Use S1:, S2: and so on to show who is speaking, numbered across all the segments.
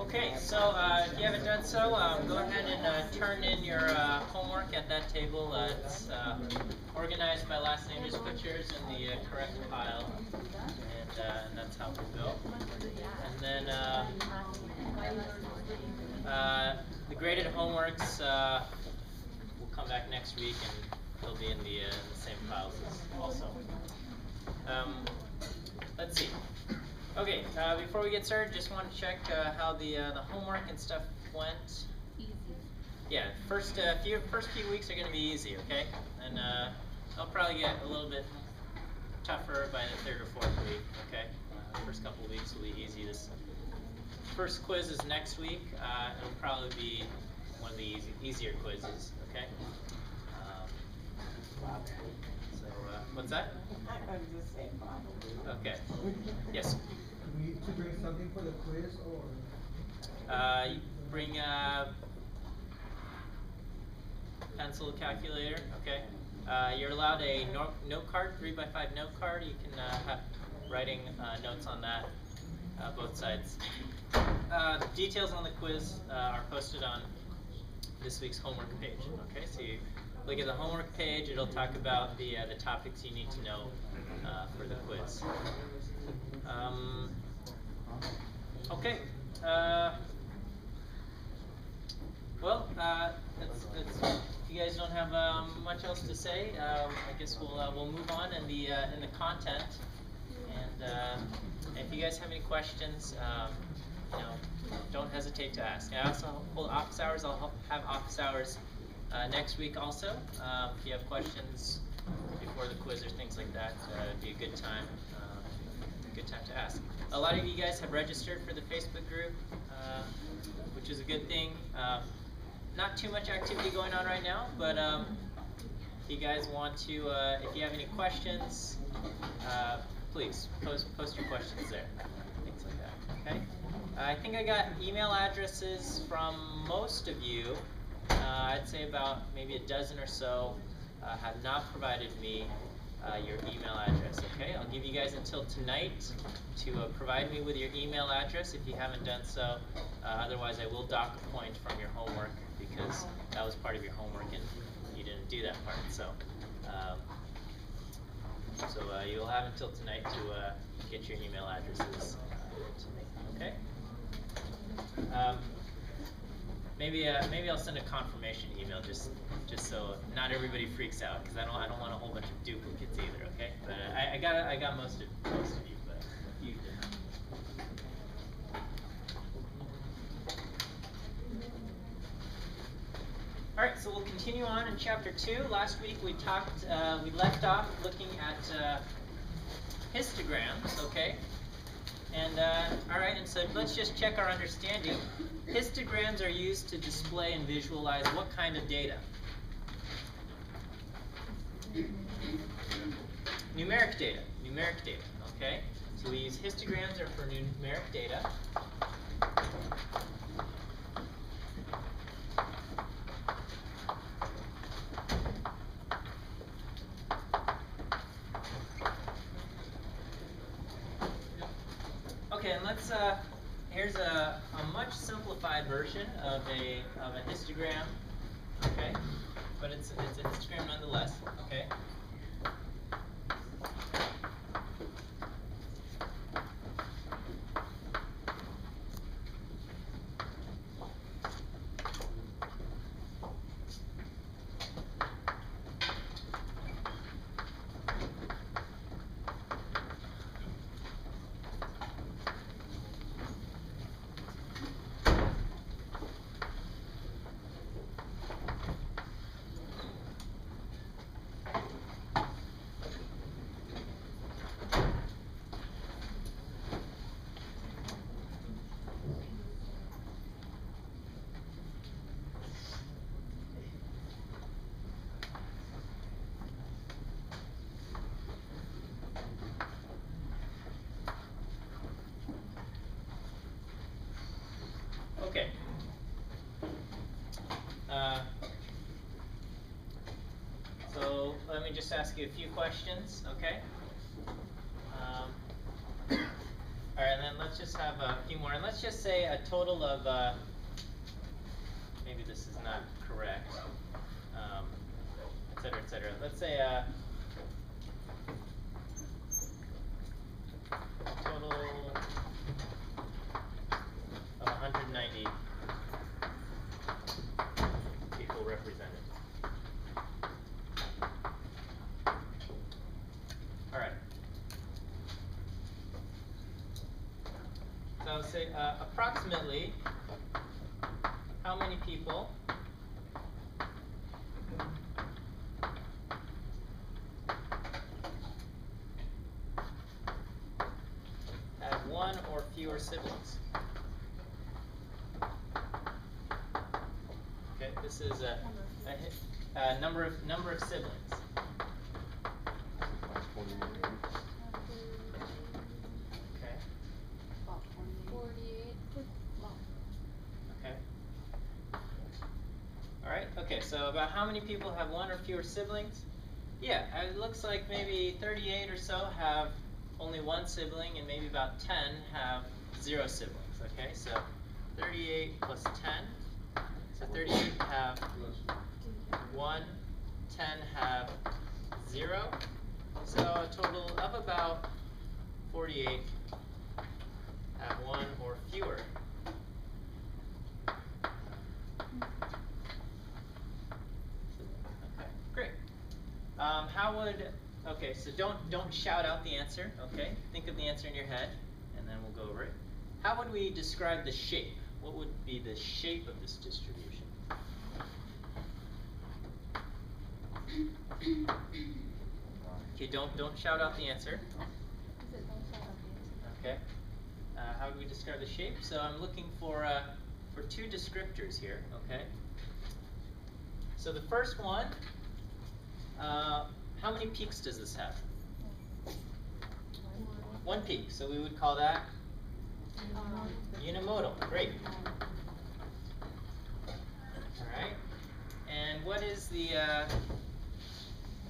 S1: Okay, so if you haven't done so, go ahead and turn in your homework at that table. It's organized by last name. Just put yours in the correct pile, and that's how we'll go. And then the graded homeworks will come back next week, and they'll be in the same piles also. Let's see. Okay, before we get started, just want to check how the homework and stuff went.
S2: Easy.
S1: Yeah, first few weeks are going to be easy, okay? And they'll probably get a little bit tougher by the third or fourth week, okay? First couple of weeks will be easy. This first quiz is next week. It'll probably be one of the easier quizzes, okay? So, what's that?
S3: I was just saying probably.
S1: Okay. Yes.
S4: Do we need to bring something for the quiz, or?
S1: You bring a pencil, calculator, okay? You're allowed a note card, 3x5 note card. You can have writing notes on that, both sides. Details on the quiz are posted on this week's homework page, okay? So you look at the homework page, it'll talk about the topics you need to know for the quiz. Okay. Well, if you guys don't have much else to say, I guess we'll move on in the content. And if you guys have any questions, don't hesitate to ask. I also hold office hours. I'll have office hours next week also. If you have questions before the quiz or things like that, it'd be a good time. Good time to ask. A lot of you guys have registered for the Facebook group, which is a good thing. Not too much activity going on right now, but if you guys want to, if you have any questions, please post your questions there. Things like that. Okay. I think I got email addresses from most of you. I'd say about maybe a dozen or so have not provided me your email address, okay? I'll give you guys until tonight to provide me with your email address if you haven't done so. Otherwise, I will dock a point from your homework because that was part of your homework and you didn't do that part. So, you'll have until tonight to get your email addresses to me, okay? Maybe I'll send a confirmation email just so not everybody freaks out, because I don't want a whole bunch of duplicates either, okay? But I got most of you, but you didn't. All right, so we'll continue on in chapter 2. Last week we left off looking at histograms, okay? And all right, and so let's just check our understanding. Histograms are used to display and visualize what kind of data? Numeric data, okay? So we use histograms for numeric data. Okay, and let's, here's a much simplified version of a histogram, okay? But it's a histogram nonetheless, okay? Okay. So let me just ask you a few questions, okay? All right, and then let's just have a few more, and let's just say a total of, maybe this is not correct, et cetera, et cetera. Let's say a total of 190 people represented. All right. So I'll say approximately how many people have one or fewer siblings? Okay, this is a number of siblings. Okay.
S2: 48.
S1: Okay. All right. Okay. So about how many people have one or fewer siblings? Yeah, it looks like maybe 38 or so have only one sibling, and maybe about 10 have 0 siblings. Okay. So 38 plus 10. So 38 have 1, 10 have 0. So a total of about 48 have one or fewer. Okay, great. Okay, so don't shout out the answer, okay? Think of the answer in your head, and then we'll go over it. How would we describe the shape? What would be the shape of this distribution? Okay, don't shout out the answer. Okay. How do we describe the shape? So I'm looking for two descriptors here. Okay. So the first one, how many peaks does this have? One peak. So we would call that unimodal. Great. All right. And what is the?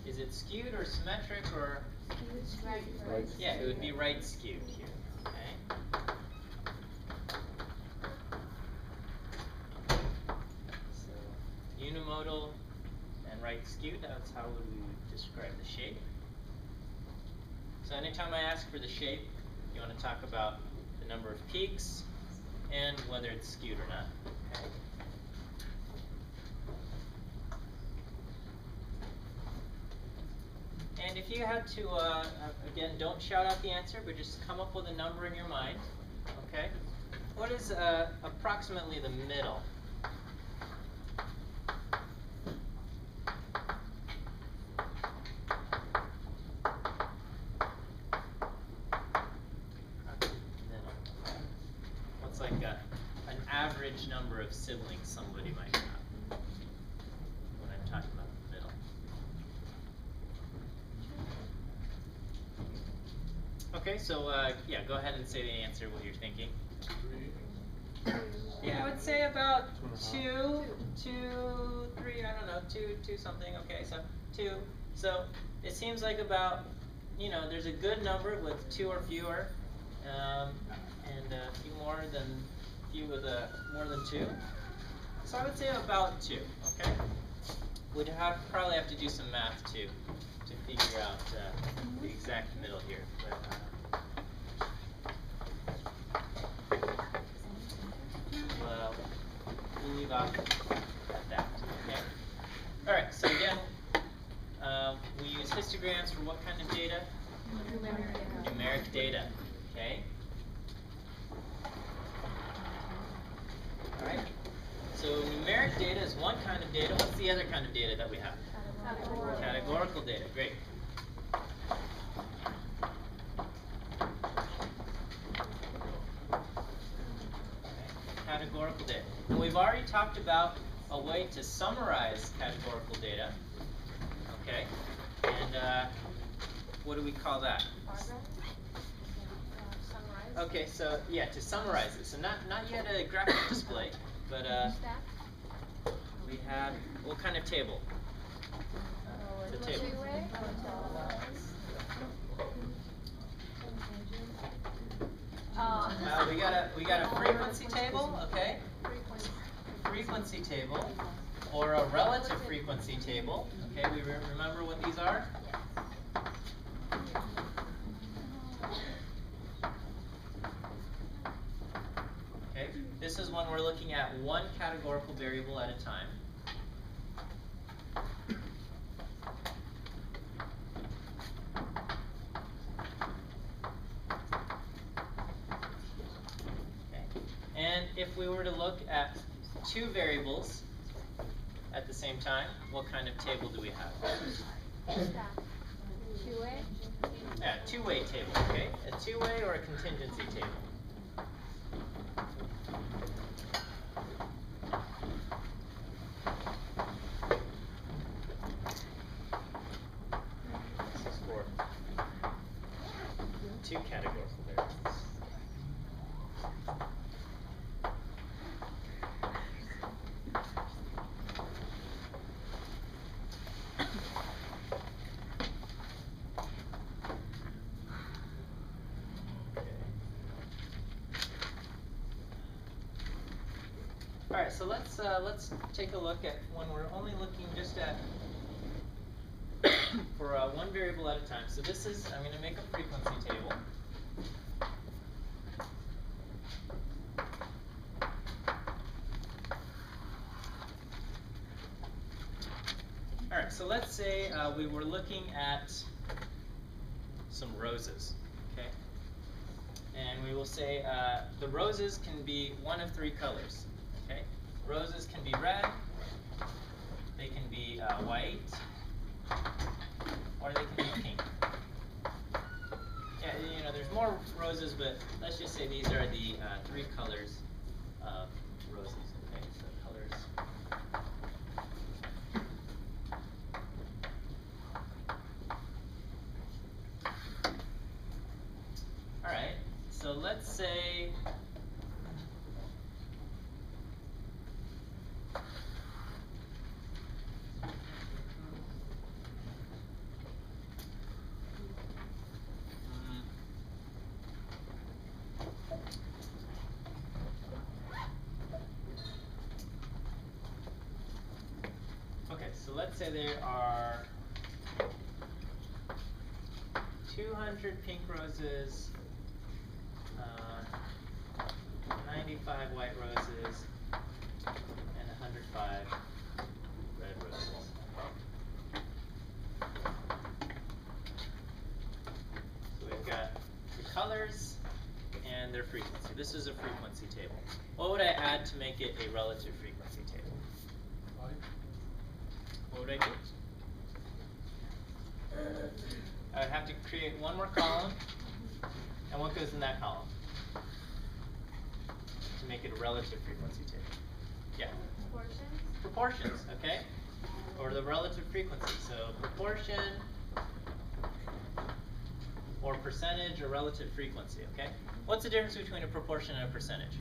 S1: Is it skewed or symmetric or?
S2: Right.
S1: Yeah, it would be right skewed here. Okay. So unimodal and right skewed, that's how would we describe the shape. So anytime I ask for the shape, you want to talk about the number of peaks and whether it's skewed or not. Okay. And if you had to, again, don't shout out the answer, but just come up with a number in your mind, okay? What is approximately the middle? Middle. What's like an average number of siblings somebody might have when I'm talking about the middle? Okay, so yeah, go ahead and say the answer, what you're thinking. Yeah, I would say about 2, 3, I don't know, 2 something, okay, so 2. So it seems like about, there's a good number with 2 or fewer, and a few more than more than 2. So I would say about 2, okay? We'd probably have to do some math to figure out the exact middle here. But, we'll leave off at that. Okay. All right. So again, we use histograms for what kind of data? Numeric data. Okay. All right. So numeric data is one kind of data. What's the other kind of data that we have? Categorical data. Great. Categorical data. And we've already talked about a way to summarize categorical data. Okay. And what do we call that? Okay, so yeah, to summarize it. So not yet a graphic display, but we have what kind of table? The table. We got a frequency table, okay? Frequency table, or a relative frequency table. Okay, we remember what these are? Okay, this is when we're looking at one categorical variable at a time. And if we were to look at two variables at the same time, what kind of table do we have?
S2: Two-way?
S1: Yeah, two-way table, okay? A two-way or a contingency table? This is for two categorical variables. Alright, so let's take a look at when we're only looking just at for one variable at a time. So this is, I'm going to make a frequency table. Alright, so let's say we were looking at some roses, okay? And we will say the roses can be one of three colors. Okay, roses can be red, they can be white, or they can be pink. Yeah, you know, there's more roses, but let's just say these are the three colors of roses. Okay, so colors. All right, so let's say. So let's say there are 200 pink roses, 95 white roses, and 105 red roses. So we've got the colors and their frequency. This is a frequency table. What would I add to make it a relative frequency table? What would I do? I would have to create one more column, and what goes in that column? To make it a relative frequency table. Yeah?
S2: Proportions?
S1: Proportions, okay? Or the relative frequency. So proportion, or percentage, or relative frequency, okay? What's the difference between a proportion and a percentage?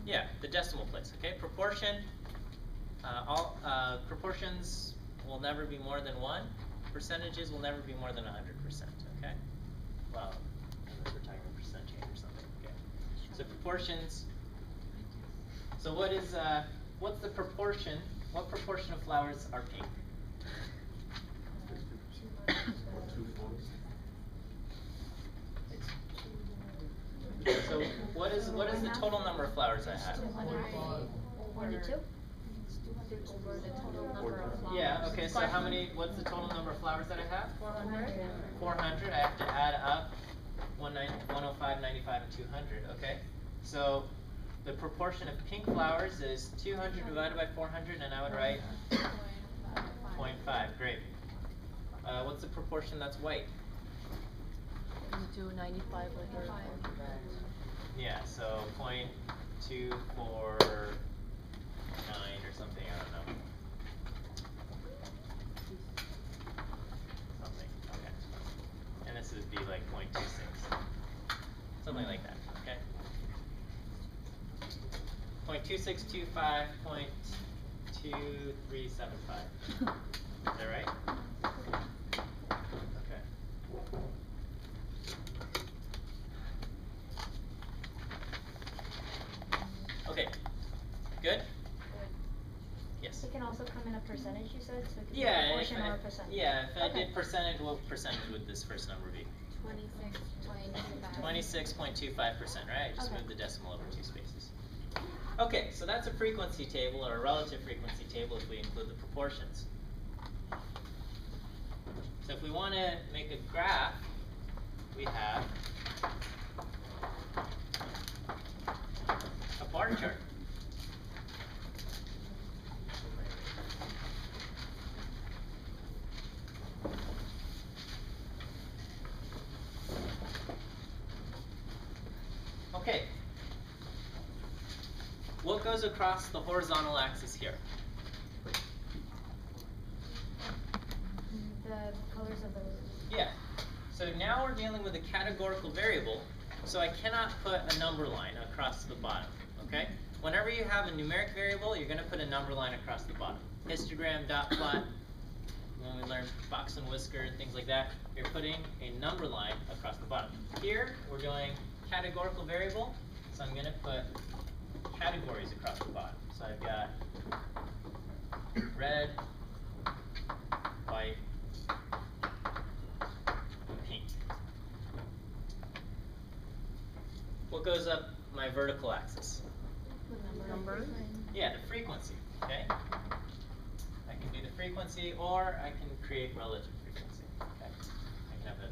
S1: Yeah, the decimal place, okay? Proportion, proportions will never be more than 1. Percentages will never be more than 100%, okay? Well, unless we're talking about percent change or something, okay? So proportions, so what is, what's the proportion, what proportion of flowers are pink? So what is the total number of flowers I have?
S2: 22? Over the total number of flowers.
S1: Yeah, okay, so how many, what's the total number of flowers that I have?
S2: 400.
S1: 400, I have to add up 105, 95, and 200, okay? So the proportion of pink flowers is 200 divided by 400, and I would write 0.5, great. What's the proportion that's white?
S5: You do 95 with her.
S1: Yeah, so 0.249 or something, I don't know. Something, okay. And this would be like 0.26. Something like that, okay? 0.2625, 0.2375. Is that right? Okay.
S2: you said, so it could be
S1: Yeah,
S2: proportion or percentage?
S1: yeah, if I
S2: Okay.
S1: did percentage, what percentage would this first number be? 26.25%, right? I just
S2: Okay.
S1: moved the decimal over 2 spaces. Okay, so that's a frequency table or a relative frequency table if we include the proportions. So if we want to make a graph, we have a bar chart. Okay. What goes across the horizontal axis here?
S2: The colors of the rows.
S1: Yeah. So now we're dealing with a categorical variable, so I cannot put a number line across the bottom, okay? Whenever you have a numeric variable, you're going to put a number line across the bottom. Histogram, dot plot, when we learn box and whisker and things like that, you're putting a number line across the bottom. Here, we're doing categorical variable, so I'm going to put categories across the bottom. So I've got red, white, pink. What goes up my vertical axis?
S5: Number.
S1: Yeah, the frequency, okay? I can do the frequency or I can create relative frequency, okay? I can have a...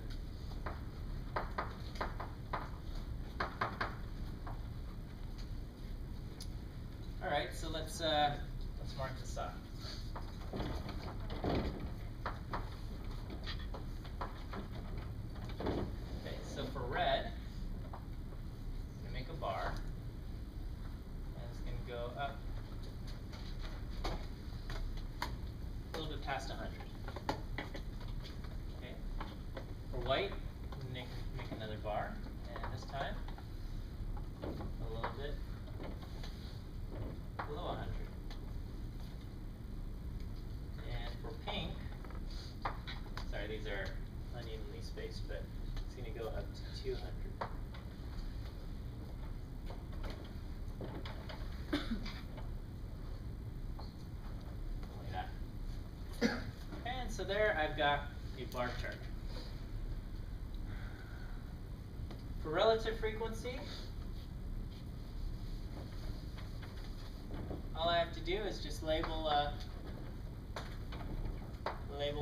S1: Alright, so let's mark this off. Okay, so for red, I'm gonna make a bar, and it's gonna go up a little bit past 100. Okay. For white, make another bar, and this time a little bit below 100. And for pink, sorry, these are unevenly spaced, but it's going to go up to 200. Like that. And so there I've got a bar chart. For relative frequency, all I have to do is just label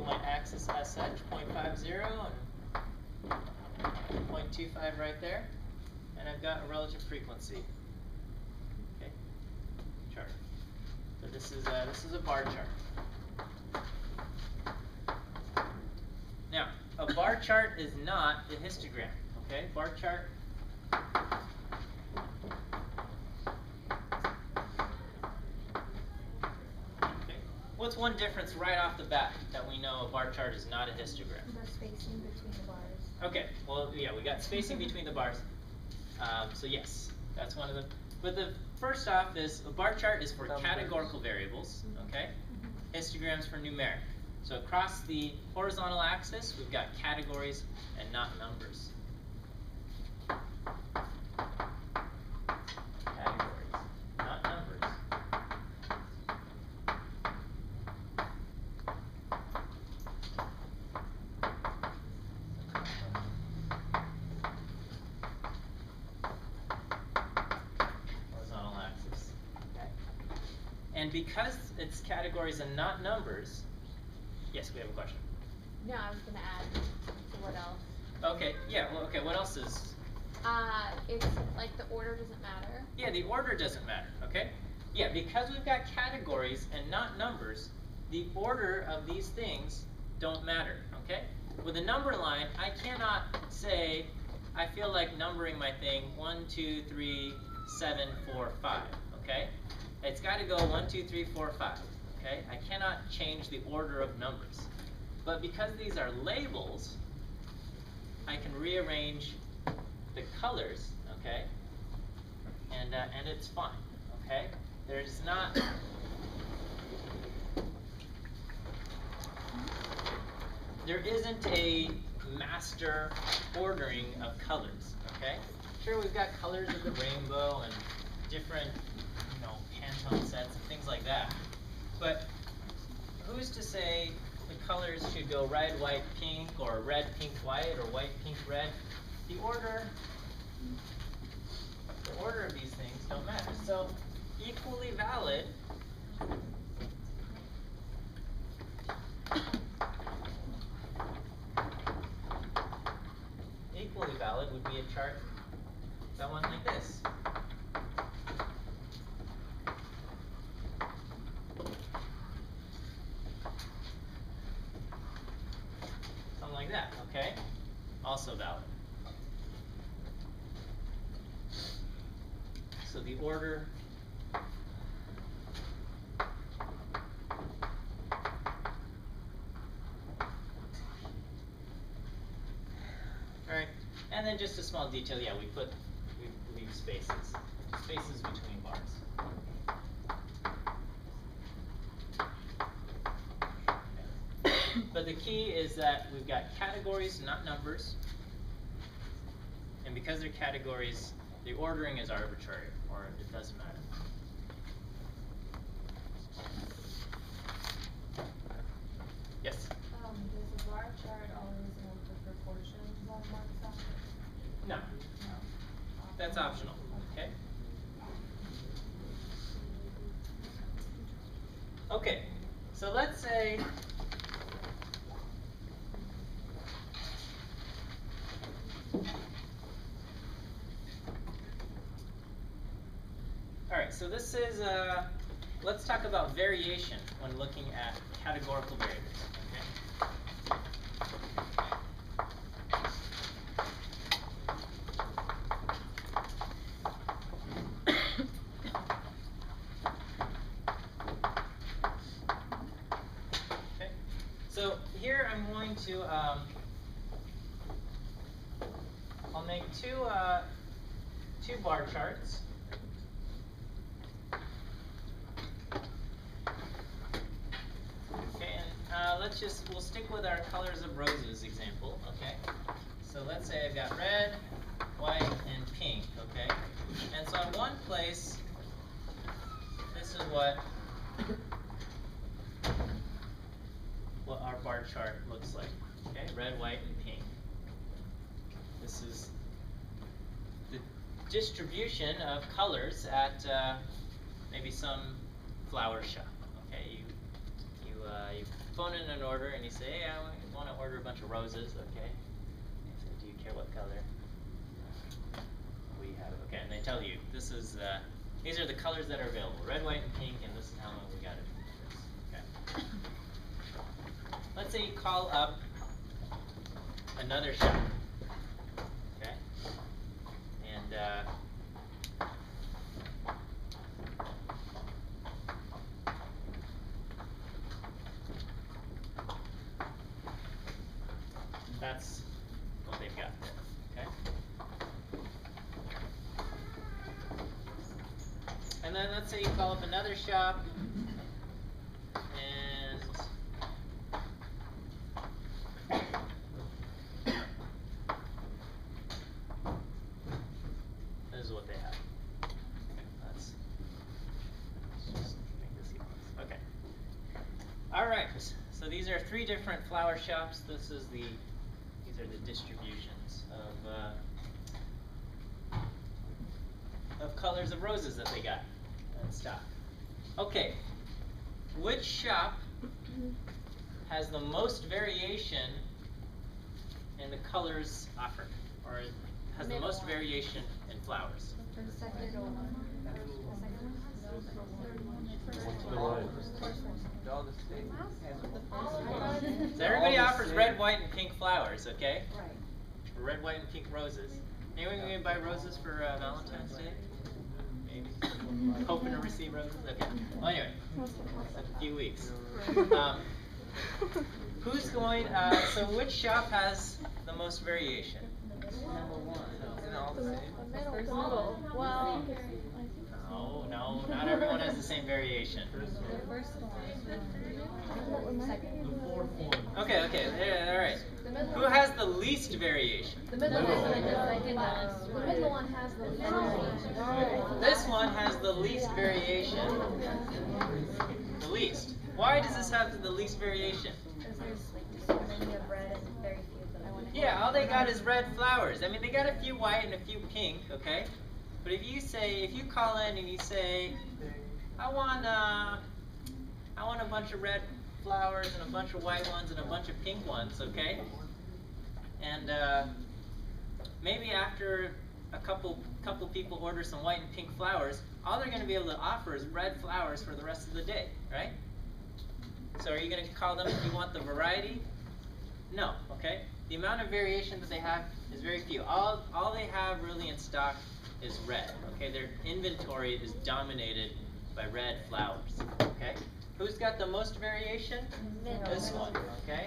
S1: my axis as such, 0.50 and 0.25 right there, and I've got a relative frequency. Okay, chart. So this is a bar chart. Now, a bar chart is not a histogram. Okay, bar chart. What's one difference right off the bat that we know a bar chart is not a histogram?
S2: The spacing between the bars.
S1: Okay, well, yeah, we got spacing between the bars. So yes, that's one of them. But the first off is a bar chart is for categorical variables, okay? Histograms for numeric. So across the horizontal axis, we've got categories and not numbers. Categories, not numbers. Horizontal axis. Okay. And because it's categories and not numbers, yes, we have a question.
S6: No, I was gonna add to what else.
S1: Okay, yeah, well, okay, what else is?
S6: It's like the order doesn't matter.
S1: Yeah, the order doesn't matter, okay? Yeah, because we've got categories and not numbers, the order of these things don't matter, okay? With a number line, I cannot say, I feel like numbering my thing 1, 2, 3, 7, 4, 5, okay? It's got to go 1, 2, 3, 4, 5, okay? I cannot change the order of numbers. But because these are labels, I can rearrange the colors, okay? And it's fine, okay? There's not... There isn't a master ordering of colors, okay? Sure, we've got colors of the rainbow and different, Pantone sets and things like that. But who's to say the colors should go red, white, pink, or red, pink, white, or white, pink, red? The order of these things don't matter. So, equally valid would be a chart that went like this. Something like that, okay? Also valid. So the order alright, and then just a small detail, yeah, we leave spaces between bars. But the key is that we've got categories, not numbers. And because they're categories, the ordering is arbitrary, or it doesn't matter. Yes?
S2: Does the bar chart always have the proportions on one side?
S1: No. That's optional, okay? Okay, so let's say alright, so this is, let's talk about variation when looking at categorical variables, okay? Okay, so here I'm going to, I'll make two bar charts. We'll stick with our colors of roses example, okay? So let's say I've got red, white, and pink, okay? And so in one place, this is what our bar chart looks like, okay? Red, white, and pink. This is the distribution of colors at maybe some flower shop, okay? You phone in an order and you say, hey, I want to order a bunch of roses, okay? And you say, do you care what color we have? Okay, and they tell you, this is, these are the colors that are available, red, white, and pink, and this is how long we got it. Okay. Let's say you call up another shop, okay? And, that's what they've got there, okay? And then let's say you call up another shop, and this is what they have. Let's just make this equal. Okay. All right. So these are three different flower shops. These are the distributions of colors of roses that they got in stock. Okay, which shop has the most variation in the colors offered, or has the most variation in flowers?
S2: The second one.
S1: So everybody offers red, white, and pink flowers, okay? Right. Red, white, and pink roses. Anyone going to buy roses for Valentine's Day? Maybe. Hoping to receive roses? Okay. Well, anyway, a few weeks. Who's going, so which shop has the most variation? Number one. Isn't it all the same?
S5: The middle. Well,
S1: No, not everyone has the same variation.
S2: The first one. Second.
S4: The fourth one.
S1: Okay, all right. Who has the least variation?
S2: The middle one. The middle one has the least variation.
S1: This one has the least variation. The least. Why does this have the least variation?
S2: Because there's like just so many of red and very few of them.
S1: Yeah, all they got is red flowers. I mean, they got a few white and a few pink, okay? But if you call in and you say, I want a bunch of red flowers and a bunch of white ones and a bunch of pink ones, okay? And maybe after a couple people order some white and pink flowers, all they're going to be able to offer is red flowers for the rest of the day, right? So are you going to call them if you want the variety? No, okay? The amount of variation that they have is very few. All they have really in stock is red, okay? Their inventory is dominated by red flowers, okay? Who's got the most variation? This one, okay?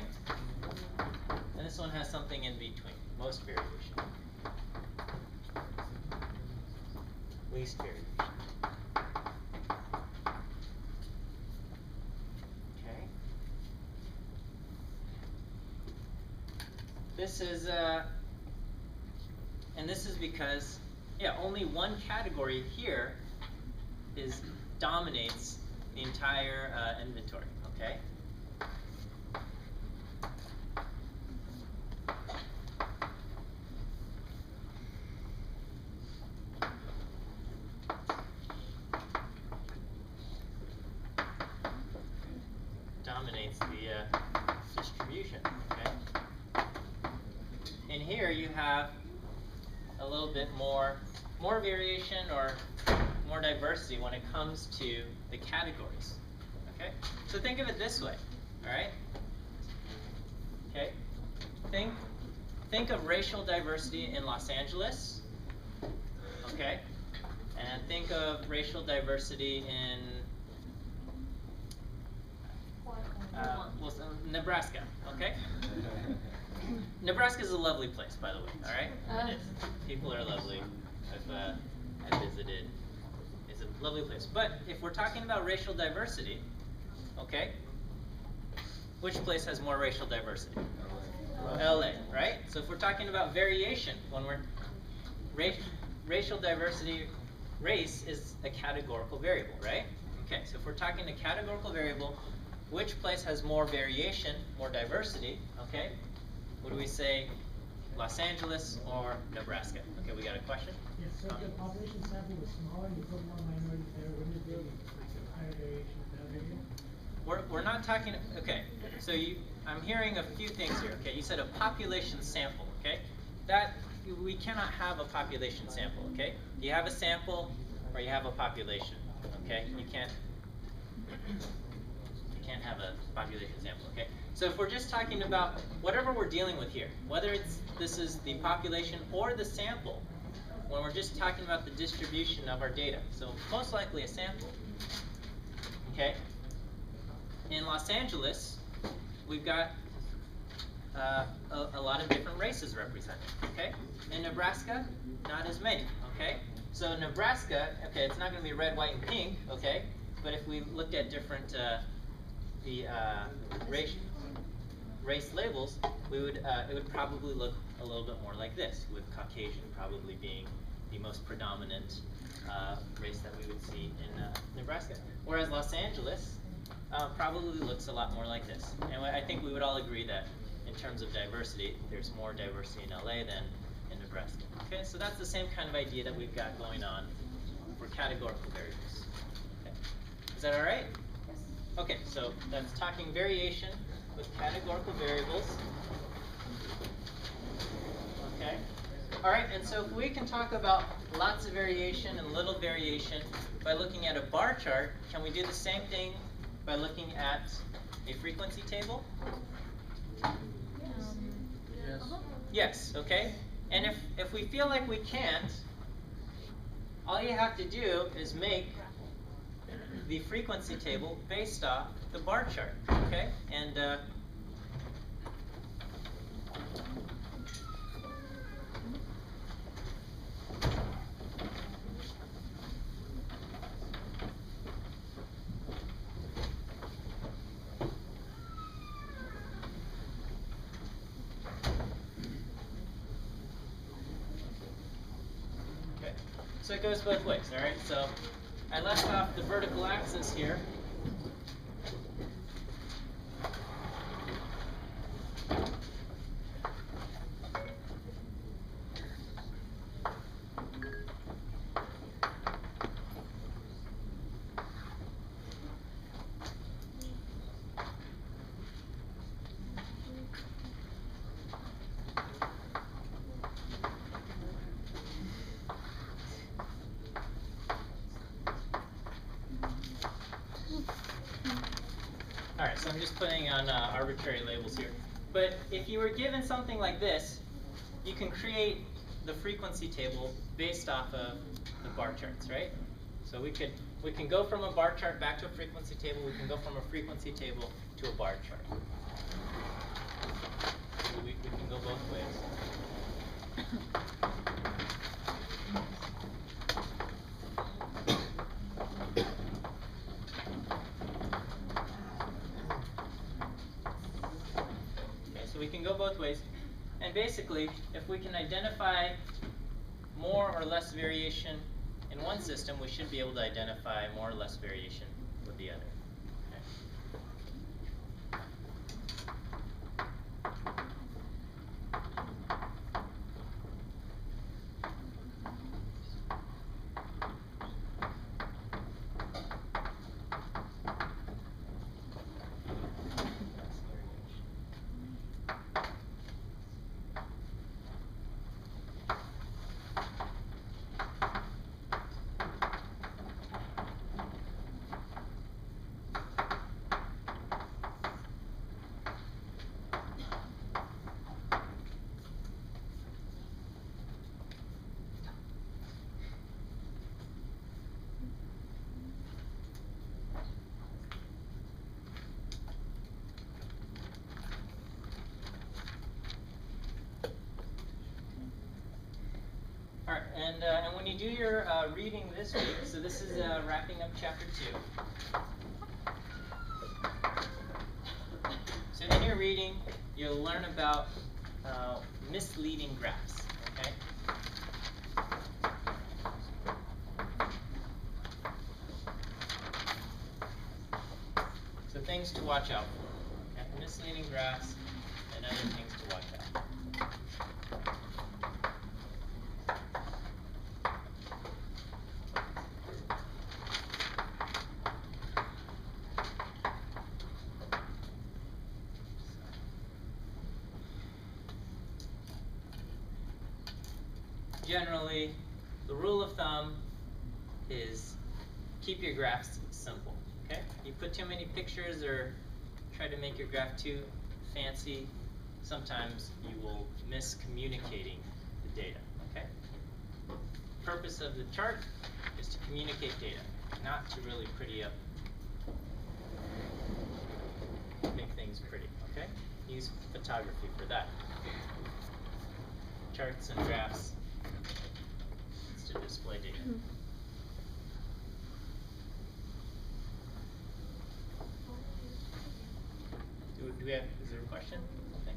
S1: And this one has something in between, most variation. Least variation. Okay. This is, and this is because, yeah, only one category here dominates the entire inventory, okay? Dominates the distribution, okay? And here you have a little bit more variation or more diversity when it comes to the categories, okay? So think of it this way, all right? Okay, think of racial diversity in Los Angeles, okay? And think of racial diversity in Nebraska, okay? Nebraska is a lovely place, by the way, all right? It is. People are lovely. I've visited. It's a lovely place. But if we're talking about racial diversity, okay, which place has more racial diversity? LA, right? So if we're talking about variation, when we're racial diversity, race is a categorical variable, right? Okay, so if we're talking a categorical variable, which place has more variation, more diversity, okay? Would we say Los Angeles or Nebraska? Okay, we got a question?
S7: Yes, so if the population sample was smaller and you put more minorities there, wouldn't it be higher variation in that area?
S1: We're not talking, okay, so I'm hearing a few things here, okay? You said a population sample, okay? We cannot have a population sample, okay? You have a sample or you have a population, okay? You can't have a population sample, okay? So if we're just talking about whatever we're dealing with here, whether this is the population or the sample, when we're just talking about the distribution of our data, so most likely a sample, okay? In Los Angeles, we've got a lot of different races represented, okay? In Nebraska, not as many, okay? So Nebraska, okay, it's not going to be red, white, and pink, okay? But if we looked at different race labels, it would probably look a little bit more like this, with Caucasian probably being the most predominant race that we would see in Nebraska. Whereas Los Angeles probably looks a lot more like this. And I think we would all agree that in terms of diversity, there's more diversity in LA than in Nebraska. Okay, so that's the same kind of idea that we've got going on for categorical variables. Okay. Is that all right?
S2: Yes.
S1: Okay, so that's talking variation with categorical variables. Okay. All right, and so if we can talk about lots of variation and little variation by looking at a bar chart, can we do the same thing by looking at a frequency table?
S4: Yes.
S1: Yes, okay. And if we feel like we can't, all you have to do is make the frequency table based off the bar chart, okay? And okay, so it goes both ways, all right? So I left off the vertical axis here. I'm just putting on arbitrary labels here. But if you were given something like this, you can create the frequency table based off of the bar charts, right? So we can go from a bar chart back to a frequency table. We can go from a frequency table to a bar chart. So we can go both ways. Okay, so we can go both ways. And basically, if we can identify more or less variation in one system, we should be able to identify more or less variation with the other. Alright, and when you do your reading this week, so this is wrapping up chapter 2. So in your reading, you'll learn about misleading graphs, okay? So things to watch out for. Okay? Misleading graphs and other things to watch out for. Generally, the rule of thumb is keep your graphs simple, okay? You put too many pictures or try to make your graph too fancy, sometimes you will miss communicating the data, okay? Purpose of the chart is to communicate data, not to really pretty up, make things pretty, okay? Use photography for that. Charts and graphs to display data. Do we have, is there a question? Okay.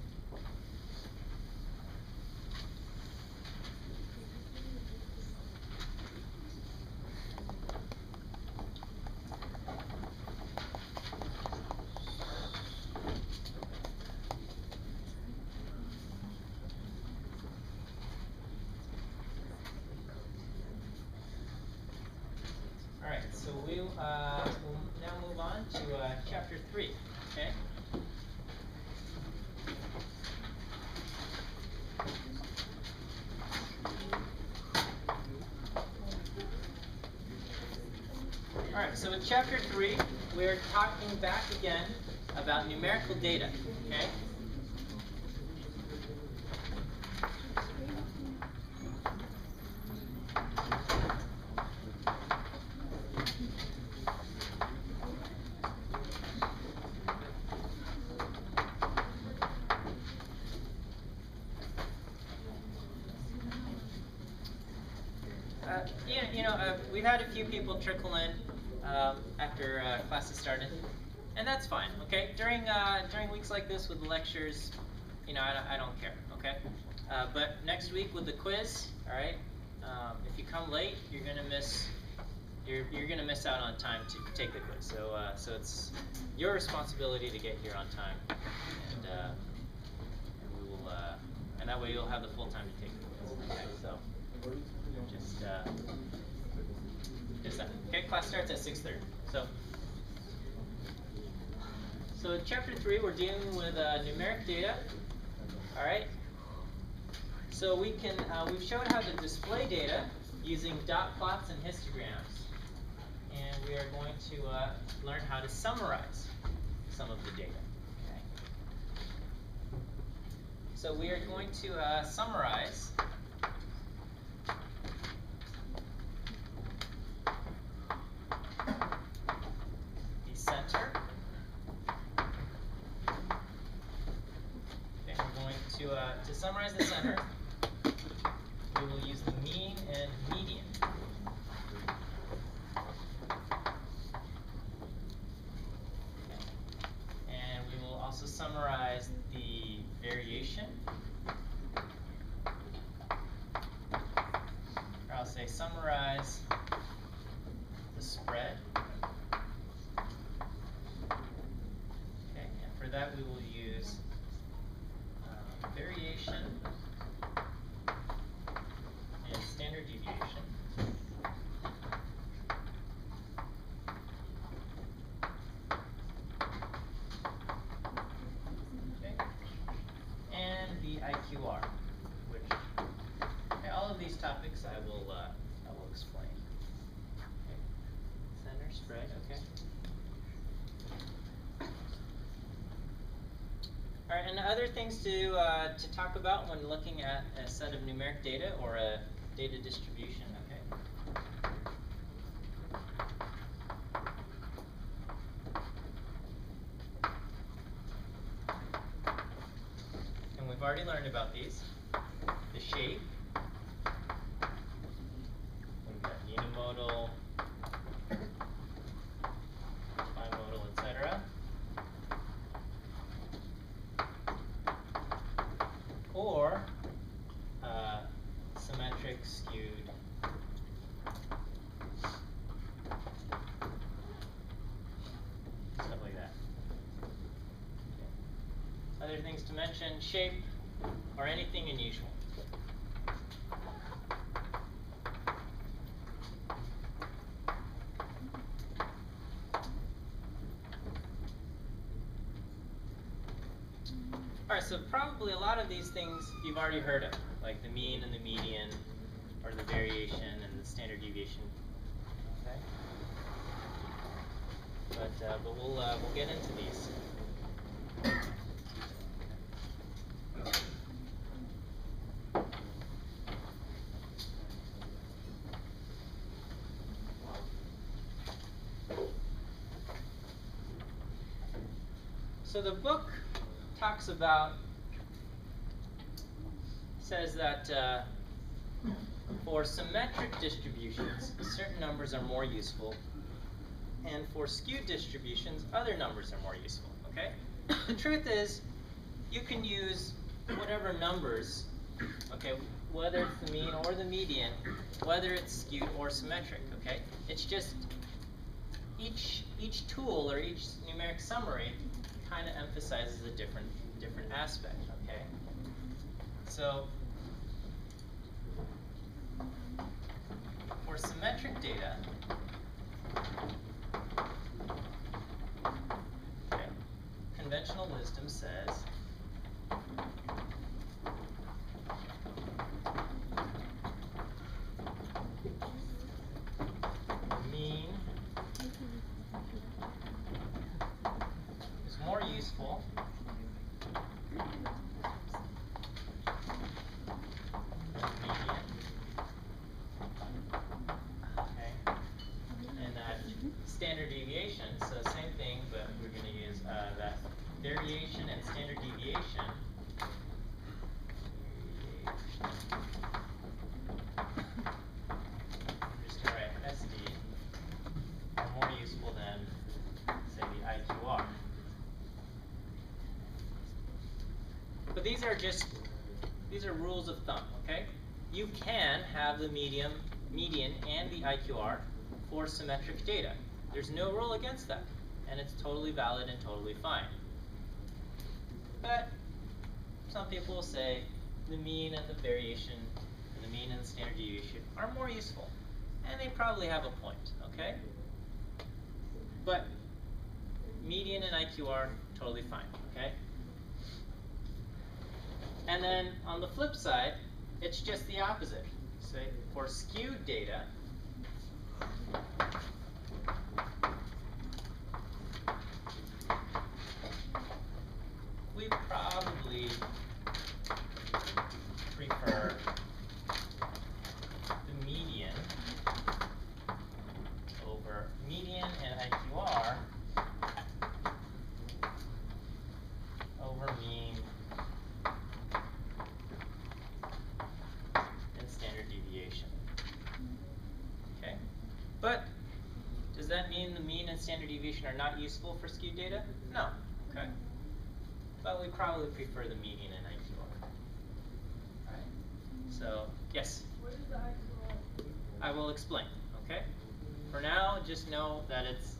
S1: Alright, so we'll now move on to chapter 3, okay? Alright, so in chapter 3, we're talking back again about numerical data, okay? We've had a few people trickle in after classes started, and that's fine. Okay, during weeks like this with the lectures, I don't care. Okay, but next week with the quiz, all right. If you come late, you're gonna miss out on time to take the quiz. So it's your responsibility to get here on time, and we will, and that way you'll have the full time to take the quiz. Okay, so just that. Okay, class starts at 6:30. So in chapter 3, we're dealing with numeric data. All right. So we've shown how to display data using dot plots and histograms, and we are going to learn how to summarize. some of the data. Okay. So we are going to summarize the center. Okay, we're going to summarize the center. We will use the mean and median. Okay. And we will also summarize the variation. Or I'll say summarize the spread. Okay, and for that we will use variation and standard deviation. Okay, and the IQR, which all of these topics I will explain. Okay. Center spread, okay. All right, and other things to talk about when looking at a set of numeric data or a data distribution, okay? And we've already learned about these. The shape. We've got unimodal, bimodal, etc. Or symmetric, skewed, stuff like that. Okay. Other things to mention: shape or anything unusual. Alright, so probably a lot of these things you've already heard of, like the mean and the median, or the variation and the standard deviation. Okay? But we'll get into these. So the book talks about, says that for symmetric distributions, certain numbers are more useful, and for skewed distributions, other numbers are more useful, okay? The truth is, you can use whatever numbers, okay, whether it's the mean or the median, whether it's skewed or symmetric, okay? It's just each tool or each numeric summary kind of emphasizes a different aspect, okay? So for symmetric data, okay, conventional wisdom says mean is more useful than median. Okay, and that standard deviation, so same thing, but we're going to use that variation and standard deviation. I'm just going to write SD are more useful than, say, the IQR. But these are rules of thumb, okay? You can have the median and the IQR for symmetric data. There's no rule against that, and it's totally valid and totally fine. But some people will say the mean and the variation, and the mean and the standard deviation are more useful, and they probably have a point, okay? But median and IQR, totally fine, okay? And then on the flip side, it's just the opposite. So for skewed data, mean the mean and standard deviation are not useful for skewed data? No. Okay. But we probably prefer the median and IQR. Alright. So, yes?
S2: What is the IQR?
S1: I will explain, okay? For now, just know that it's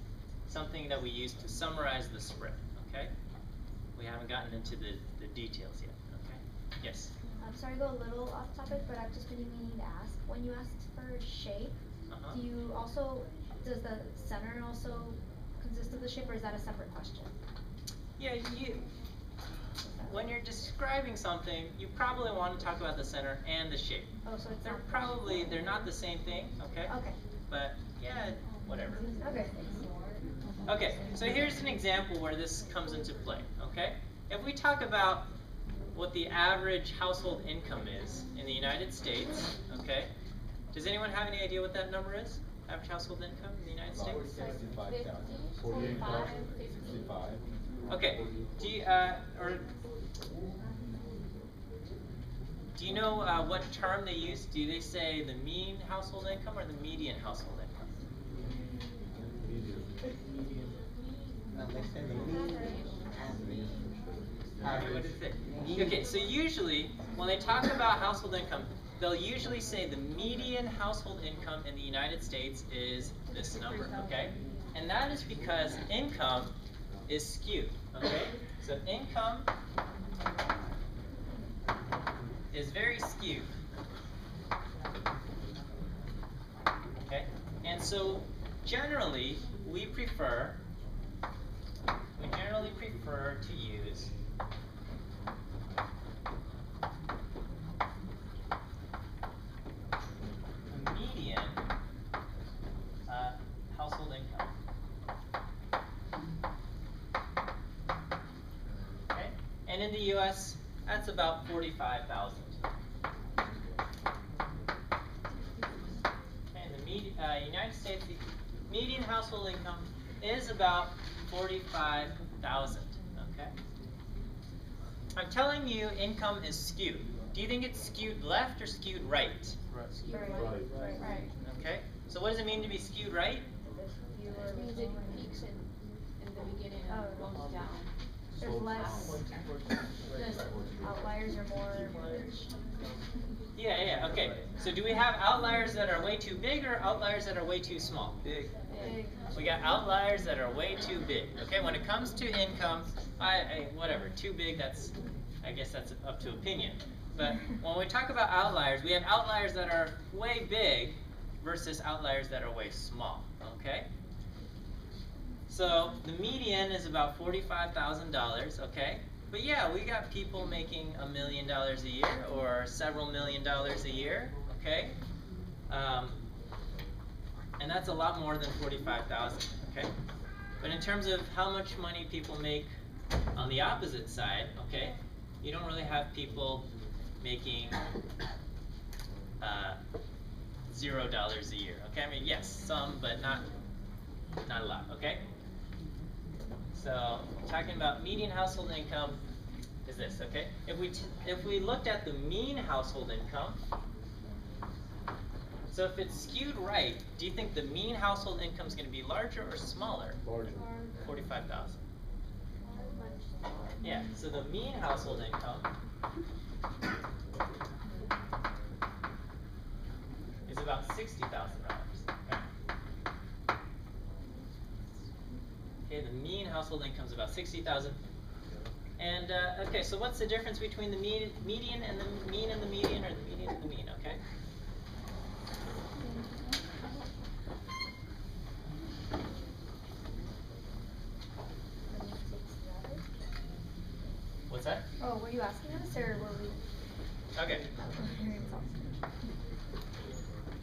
S1: something that we use to summarize the spread, okay? We haven't gotten into the details yet, okay? Yes?
S2: I'm sorry to go a little off topic, but I've just been meaning to ask. When you asked for shape,
S1: Uh-huh.
S2: do you also, does the center also consist of the shape, or is that a separate question?
S1: Yeah, when you're describing something, you probably want to talk about the center and the shape.
S2: Oh, so it's
S1: They're not the same thing, okay?
S2: Okay.
S1: But, yeah, whatever.
S2: Okay.
S1: Okay, so here's an example where this comes into play, okay? If we talk about what the average household income is in the United States, okay? Does anyone have any idea what that number is? Average household income in the United States?
S6: 45, 50.
S1: Okay, do you know what term they use? Do they say the mean household income or the median household income? What is it? Okay, so usually when they talk about household income, they'll usually say the median household income in the United States is this number, okay? And that is because income is skewed, okay? So income is very skewed, okay? And so generally we generally prefer to use the median household income. Okay? And in the US, that's about 45,000. Okay, the United States, the median household income is about 45,000. Okay? I'm telling you income is skewed. Do you think it's skewed left or skewed right?
S6: Right.
S1: Okay? So what does it mean to be skewed right?
S6: It means it peaks in the beginning and goes down.
S2: There's less, there's outliers are more.
S1: Yeah, okay. So do we have outliers that are way too big or outliers that are way too small?
S2: Big.
S1: We got outliers that are way too big. Okay, when it comes to income, whatever, too big, I guess that's up to opinion. But when we talk about outliers, we have outliers that are way big versus outliers that are way small, okay? So the median is about $45,000, okay? But yeah, we got people making $1 million a year or several $1 million a year, okay? And that's a lot more than 45,000, okay? But in terms of how much money people make on the opposite side, okay, you don't really have people making $0 a year, okay? I mean, yes, some, but not a lot, okay? So, talking about median household income is this, okay? If we looked at the mean household income, so if it's skewed right, do you think the mean household income is going to be larger or smaller?
S8: Larger.
S1: 45,000. Yeah, so the mean household income is about $60,000. Okay, the mean household income is about $60,000. And okay, so what's the difference between the median and the mean and the median, or the median and the mean? Okay. What's that?
S2: Oh, were you asking us, or were we?
S1: Okay.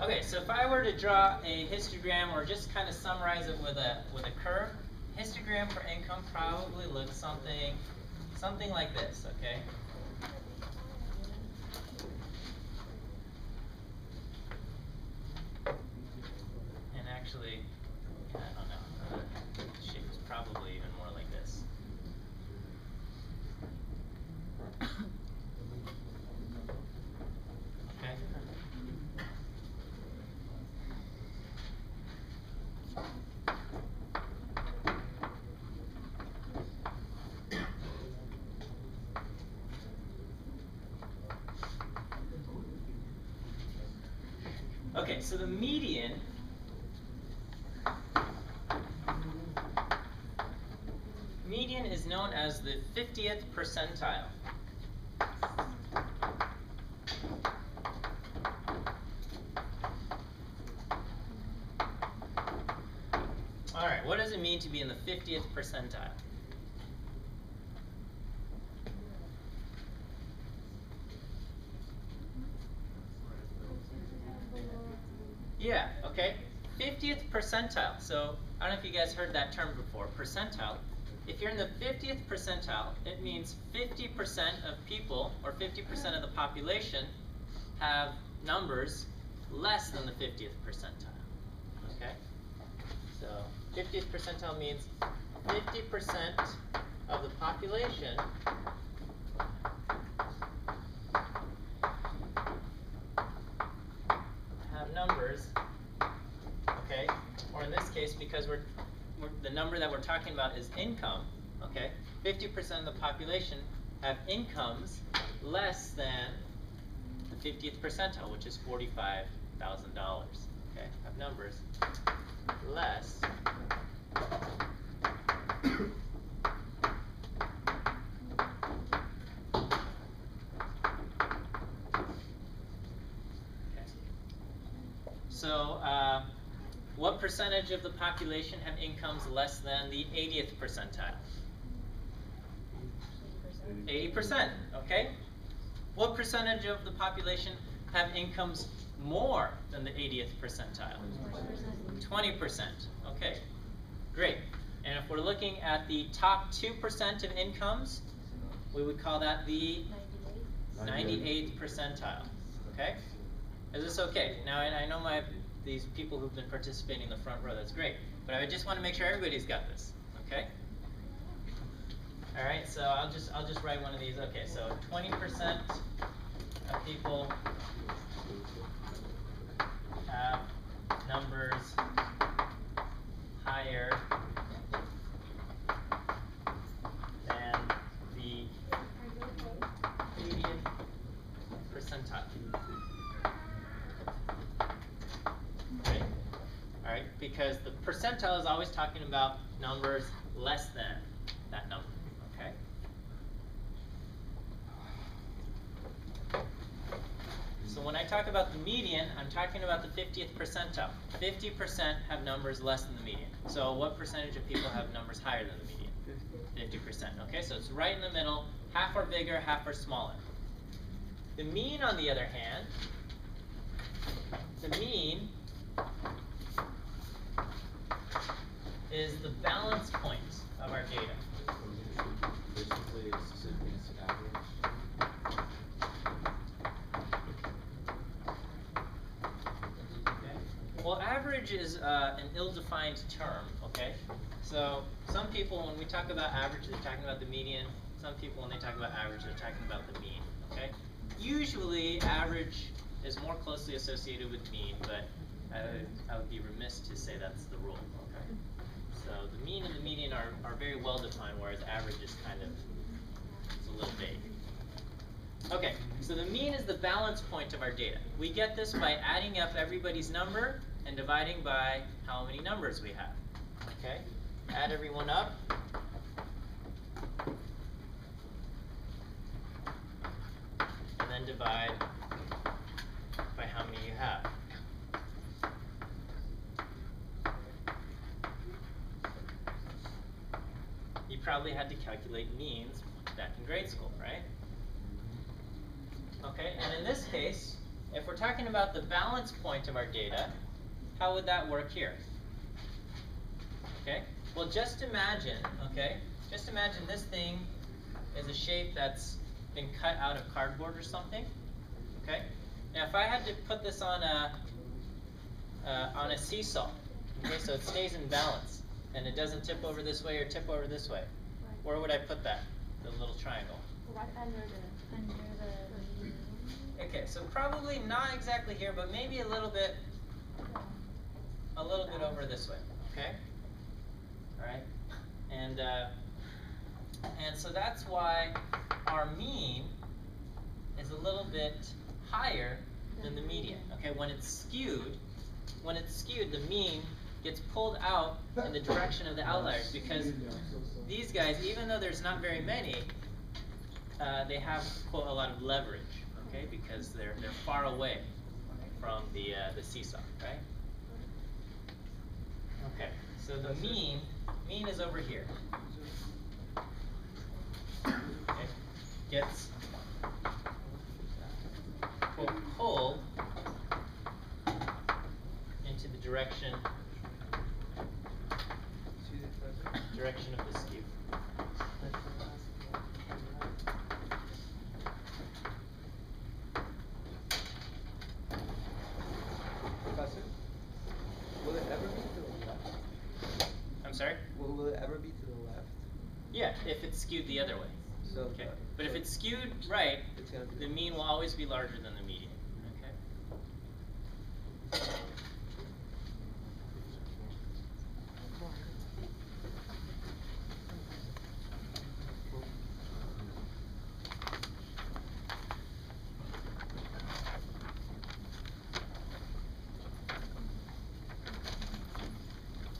S1: Okay, so if I were to draw a histogram or just kind of summarize it with a curve, histogram for income probably looks something like this, okay? And actually, I don't know, the shape is probably even more like this. Okay. Okay, so the median is known as the 50th percentile. Alright, what does it mean to be in the 50th percentile? Yeah, okay. 50th percentile. So, I don't know if you guys heard that term before. Percentile. If you're in the 50th percentile, it means 50% of people, or 50% of the population, have numbers less than the 50th percentile. Okay? So, 50th percentile means 50% of the population have numbers, okay? Or in this case, because the number that we're talking about is income, okay? 50% of the population have incomes less than the 50th percentile, which is $45,000, okay? Have numbers less So, what percentage of the population have incomes less than the 80th percentile? 80%, okay? What percentage of the population have incomes more than the 80th percentile? 20%, okay, great. And if we're looking at the top 2% of incomes, we would call that the 98th percentile, okay? Is this okay? Now, I know these people who've been participating in the front row, that's great. But I just want to make sure everybody's got this, okay? All right, so I'll just write one of these. Okay, so 20% of people have numbers higher than the 80th percentile. Okay? All right, because the percentile is always talking about numbers less than that number. Okay? So when I talk about the median, I'm talking about the 50th percentile. 50% have numbers less than the median. So what percentage of people have numbers higher than the median? 50%. Okay, so it's right in the middle. Half are bigger, half are smaller. The mean, on the other hand, the mean is the balance point of our data.
S8: Basically, it's average.
S1: Okay. Well, average is an ill-defined term, okay? So some people, when we talk about average, they're talking about the median. Some people, when they talk about average, they're talking about the mean, okay? Usually, average is more closely associated with mean, but I would be remiss to say that's the rule, okay? So the mean and the median are very well defined, whereas average is kind of, it's a little vague. Okay, so the mean is the balance point of our data. We get this by adding up everybody's number and dividing by how many numbers we have, okay? Add everyone up. And then divide by how many you have. You probably had to calculate means back in grade school, right? Okay, and in this case, if we're talking about the balance point of our data, how would that work here? Okay, well just imagine, just imagine this thing is a shape that's been cut out of cardboard or something, okay? Now if I had to put this on a seesaw, okay, so it stays in balance, and it doesn't tip over this way or tip over this way, where would I put that, the little triangle?
S6: Right under the
S1: Okay, so probably not exactly here, but maybe a little bit over this way, okay? All right, and so that's why our mean is a little bit higher than the median. Okay, when it's skewed, the mean gets pulled out in the direction of the outliers, because these guys, even though there's not very many, they have, quote, a lot of leverage, okay, because they're far away from the seesaw, right? Okay, so the mean is over here. Okay, gets, quote, pulled into the direction of the skew.
S9: Professor, will it ever be to the left?
S1: I'm sorry?
S9: Will it ever be to the left?
S1: Yeah, if it's skewed the other way.
S9: So,
S1: Okay, but if it's skewed right,
S9: it's gonna be
S1: the mean will always be larger than the median. Okay.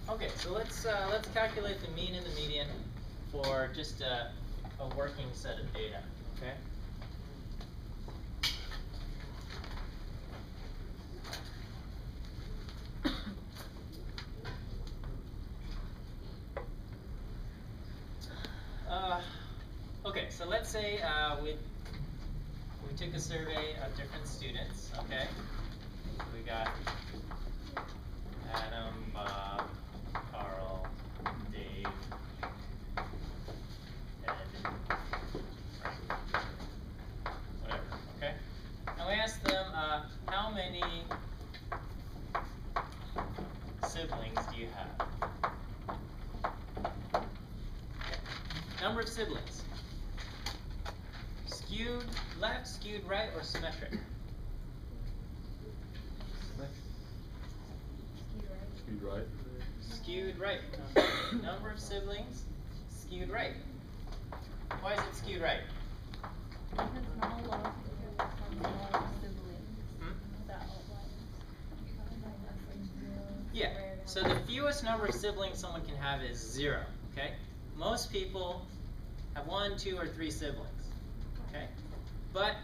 S1: Okay, so let's calculate the mean and the median for just a working set of data. Okay. Okay, so let's say we took a survey of different students. Okay, we got Adam, Bob, Carl, Dave, Ed, Frank, whatever. Okay, and we asked them how many siblings do you have? Number of siblings. Skewed left, skewed right, or symmetric?
S8: Speed right.
S1: Skewed right. Okay. Number of siblings, skewed right. Why is it skewed right?
S5: Because not a lot of people have more siblings.
S1: Hmm?
S5: That
S1: Yeah. So the fewest number of siblings someone can have is 0. Okay. Most people have 1, 2, or 3 siblings. Okay. But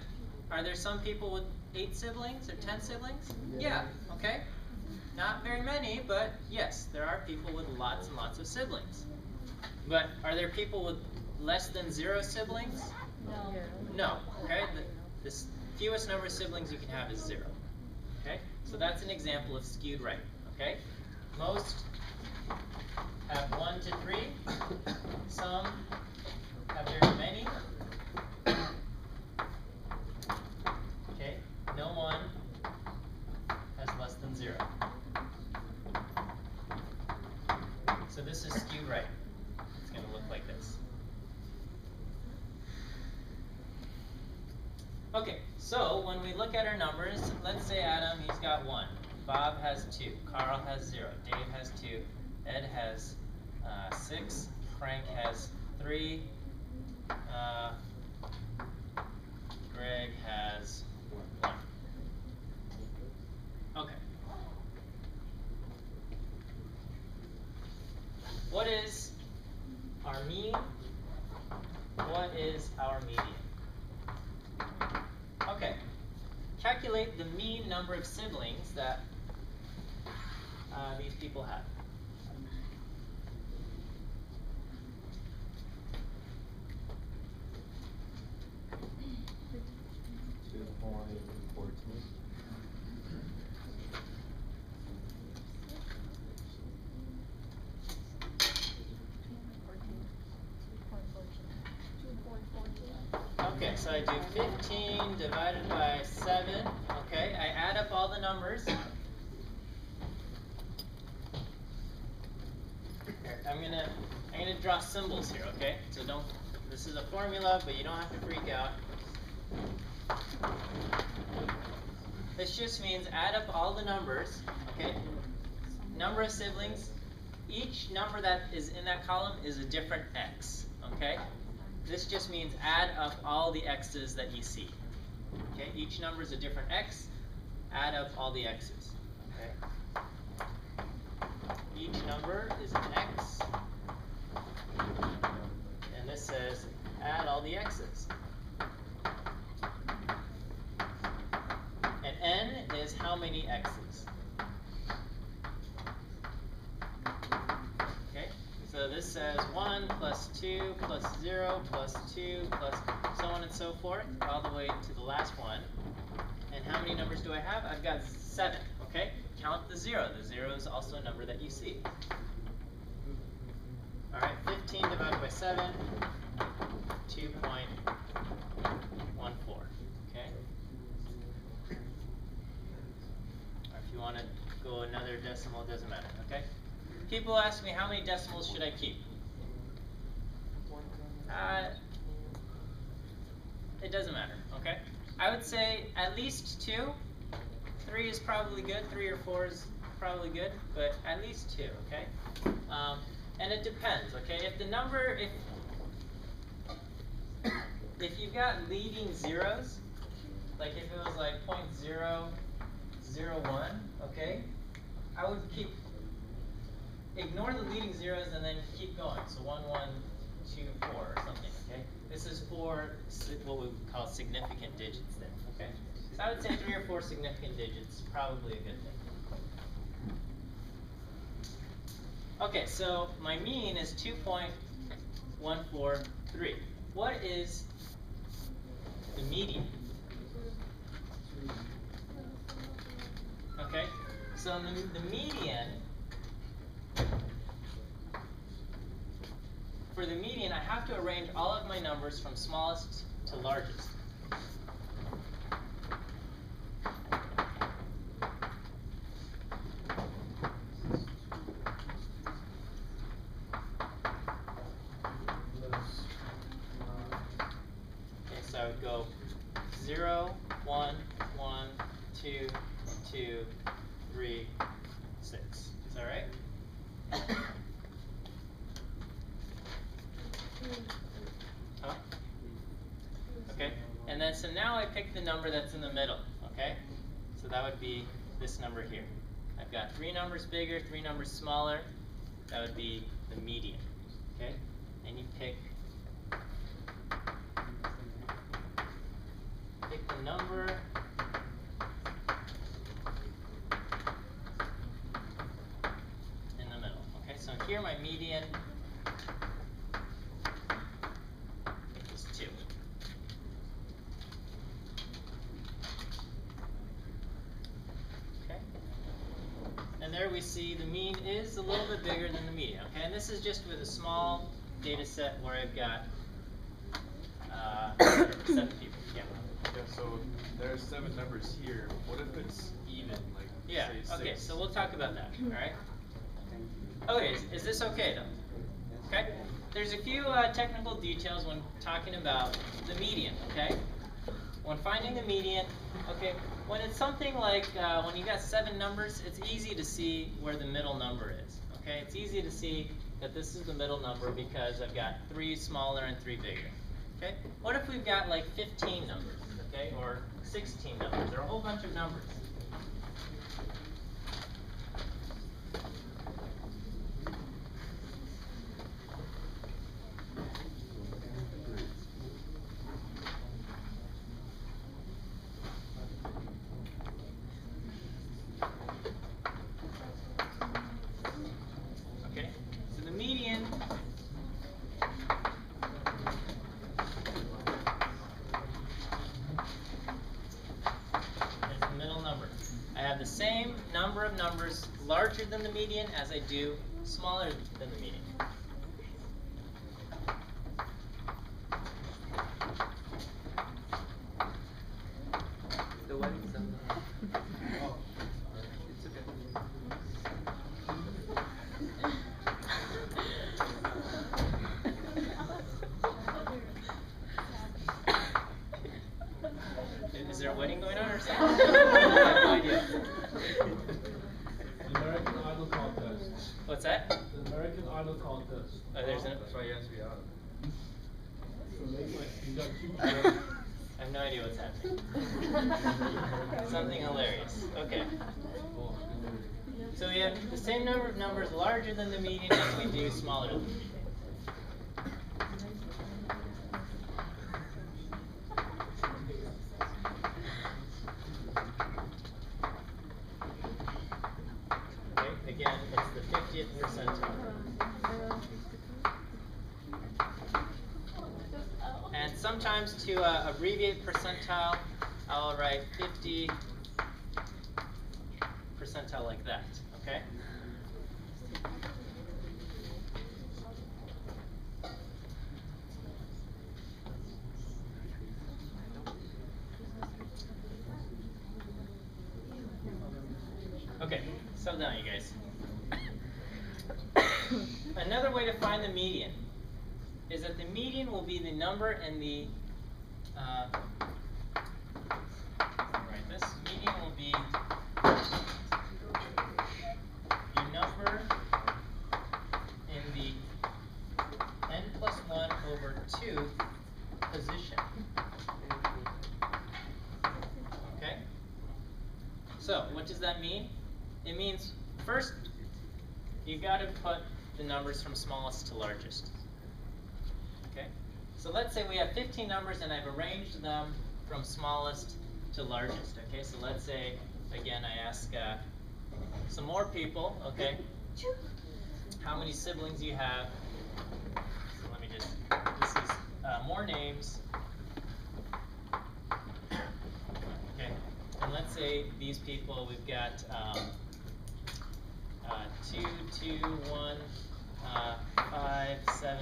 S1: are there some people with 8 siblings or 10 siblings? Yeah. Okay. Not very many, but yes, there are people with lots and lots of siblings. But are there people with less than 0 siblings?
S5: No.
S1: No. Okay. The fewest number of siblings you can have is 0. Okay. So that's an example of skewed right. Okay. Most have 1 to 3. Some have very many. Okay. No one has less than 0. So this is skewed right. It's going to look like this. Okay, so when we look at our numbers, let's say Adam, he's got 1. Bob has 2. Carl has 0. Dave has 2. Ed has 6. Frank has 3. Greg has 1. Okay. What is our mean? What is our median? Okay. Calculate the mean number of siblings that these people have. Okay, so I do 15 divided by 7. Okay, I add up all the numbers. Here, I'm gonna draw symbols here. Okay, so don't. This is a formula, but you don't have to freak out. This just means add up all the numbers. Okay, number of siblings. Each number that is in that column is a different x. Okay. This just means add up all the x's that you see. Okay, each number is a different x. add up all the x's. Okay? Each number is an x, and this says add all the x's. And n is how many x's. Okay? So this says 1 plus 2 plus 0 plus 2 plus so on and so forth, all the way to the last one. And how many numbers do I have? I've got 7, okay? Count the 0. The 0 is also a number that you see. Alright, 15 divided by 7, 2.14, okay? Or if you want to go another decimal, it doesn't matter, okay? People ask me how many decimals should I keep? It doesn't matter, okay? I would say at least 2. 3 is probably good. 3 or 4 is probably good, but at least 2, okay? And it depends, okay? If the number, if you've got leading zeros, like if it was like 0.001, okay? I would ignore the leading zeros and then keep going. So 1, 1, 2, 4 or something, okay? This is for what we would call significant digits then, okay? So I would say 3 or 4 significant digits, probably a good thing. Okay, so my mean is 2.143. What is the median? Okay, so the median, for the median, I have to arrange all of my numbers from smallest to largest. Okay, so I would go 0, 1, 1, 2, 2, 3, 6. Is that right? Huh? Okay, and then so now I pick the number that's in the middle, okay? So that would be this number here. I've got 3 numbers bigger, 3 numbers smaller. That would be the median, okay? And you pick the number in the middle, okay? So here my median is 2. Okay? And there we see the mean is a little bit bigger than the median, okay? And this is just with a small data set where I've got 7 people. Yeah.
S8: Yeah, so there's 7 numbers here. What if it's even, like
S1: Yeah,
S8: say 6?
S1: okay, so we'll talk about that, alright? Okay, is this okay though? Okay? There's a few technical details when talking about the median, okay? When finding the median, okay, when it's something like, when you got 7 numbers, it's easy to see where the middle number is, okay? It's easy to see that this is the middle number because I've got 3 smaller and 3 bigger, okay? What if we've got like 15 numbers, okay, or 16 numbers, or a whole bunch of numbers? Okay, so the median is the middle number. I have the same number of numbers larger than the median as I do smaller than the median.
S9: The wedding's done. Oh, it's okay.
S1: Is there a wedding going on or something? I have no idea.
S10: The American Idol contest.
S1: What's that?
S10: The American Idol contest.
S1: Oh, there's an.
S9: That's why you asked me out.
S10: So they, you got 2 judges.
S1: I have no idea what's happening. Something hilarious. Okay. So we have the same number of numbers larger than the median as we do smaller than the median. Okay, again, it's the 50th percentile. And sometimes to abbreviate percentile, I'll write 50 percentile like that, okay? Okay, settle down, you guys. Another way to find the median is that the median will be the number in the, write this, median will be your number in the n plus 1 over 2 position. Okay? So, what does that mean? It means, first, you've got to put the numbers from smallest to largest. Okay? So let's say we have 15 numbers and I've arranged them from smallest to largest. Okay, so let's say, again, I ask some more people, okay, how many siblings you have. So let me just, this is more names. Okay, and let's say these people, we've got 2, 2, 1, 5, 7,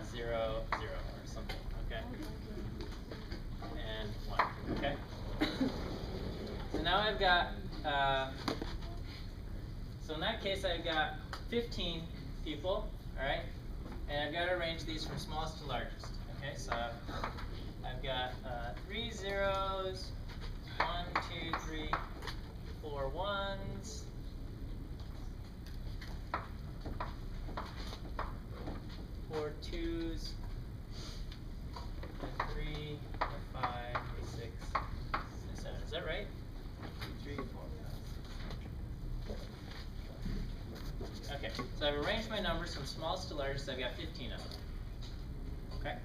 S1: 0, 0, or something, okay? And 1, okay? So now I've got, so in that case I've got 15 people, alright? And I've got to arrange these from smallest to largest, okay? So I've got 3 zeros, 1, 2, 3, 4 ones, 4 twos, and 3, 5, 6, and 7. Is that right? 2, 3, 4, 5. Okay, so I've arranged my numbers from smallest to largest. I've got 15 of them. Okay.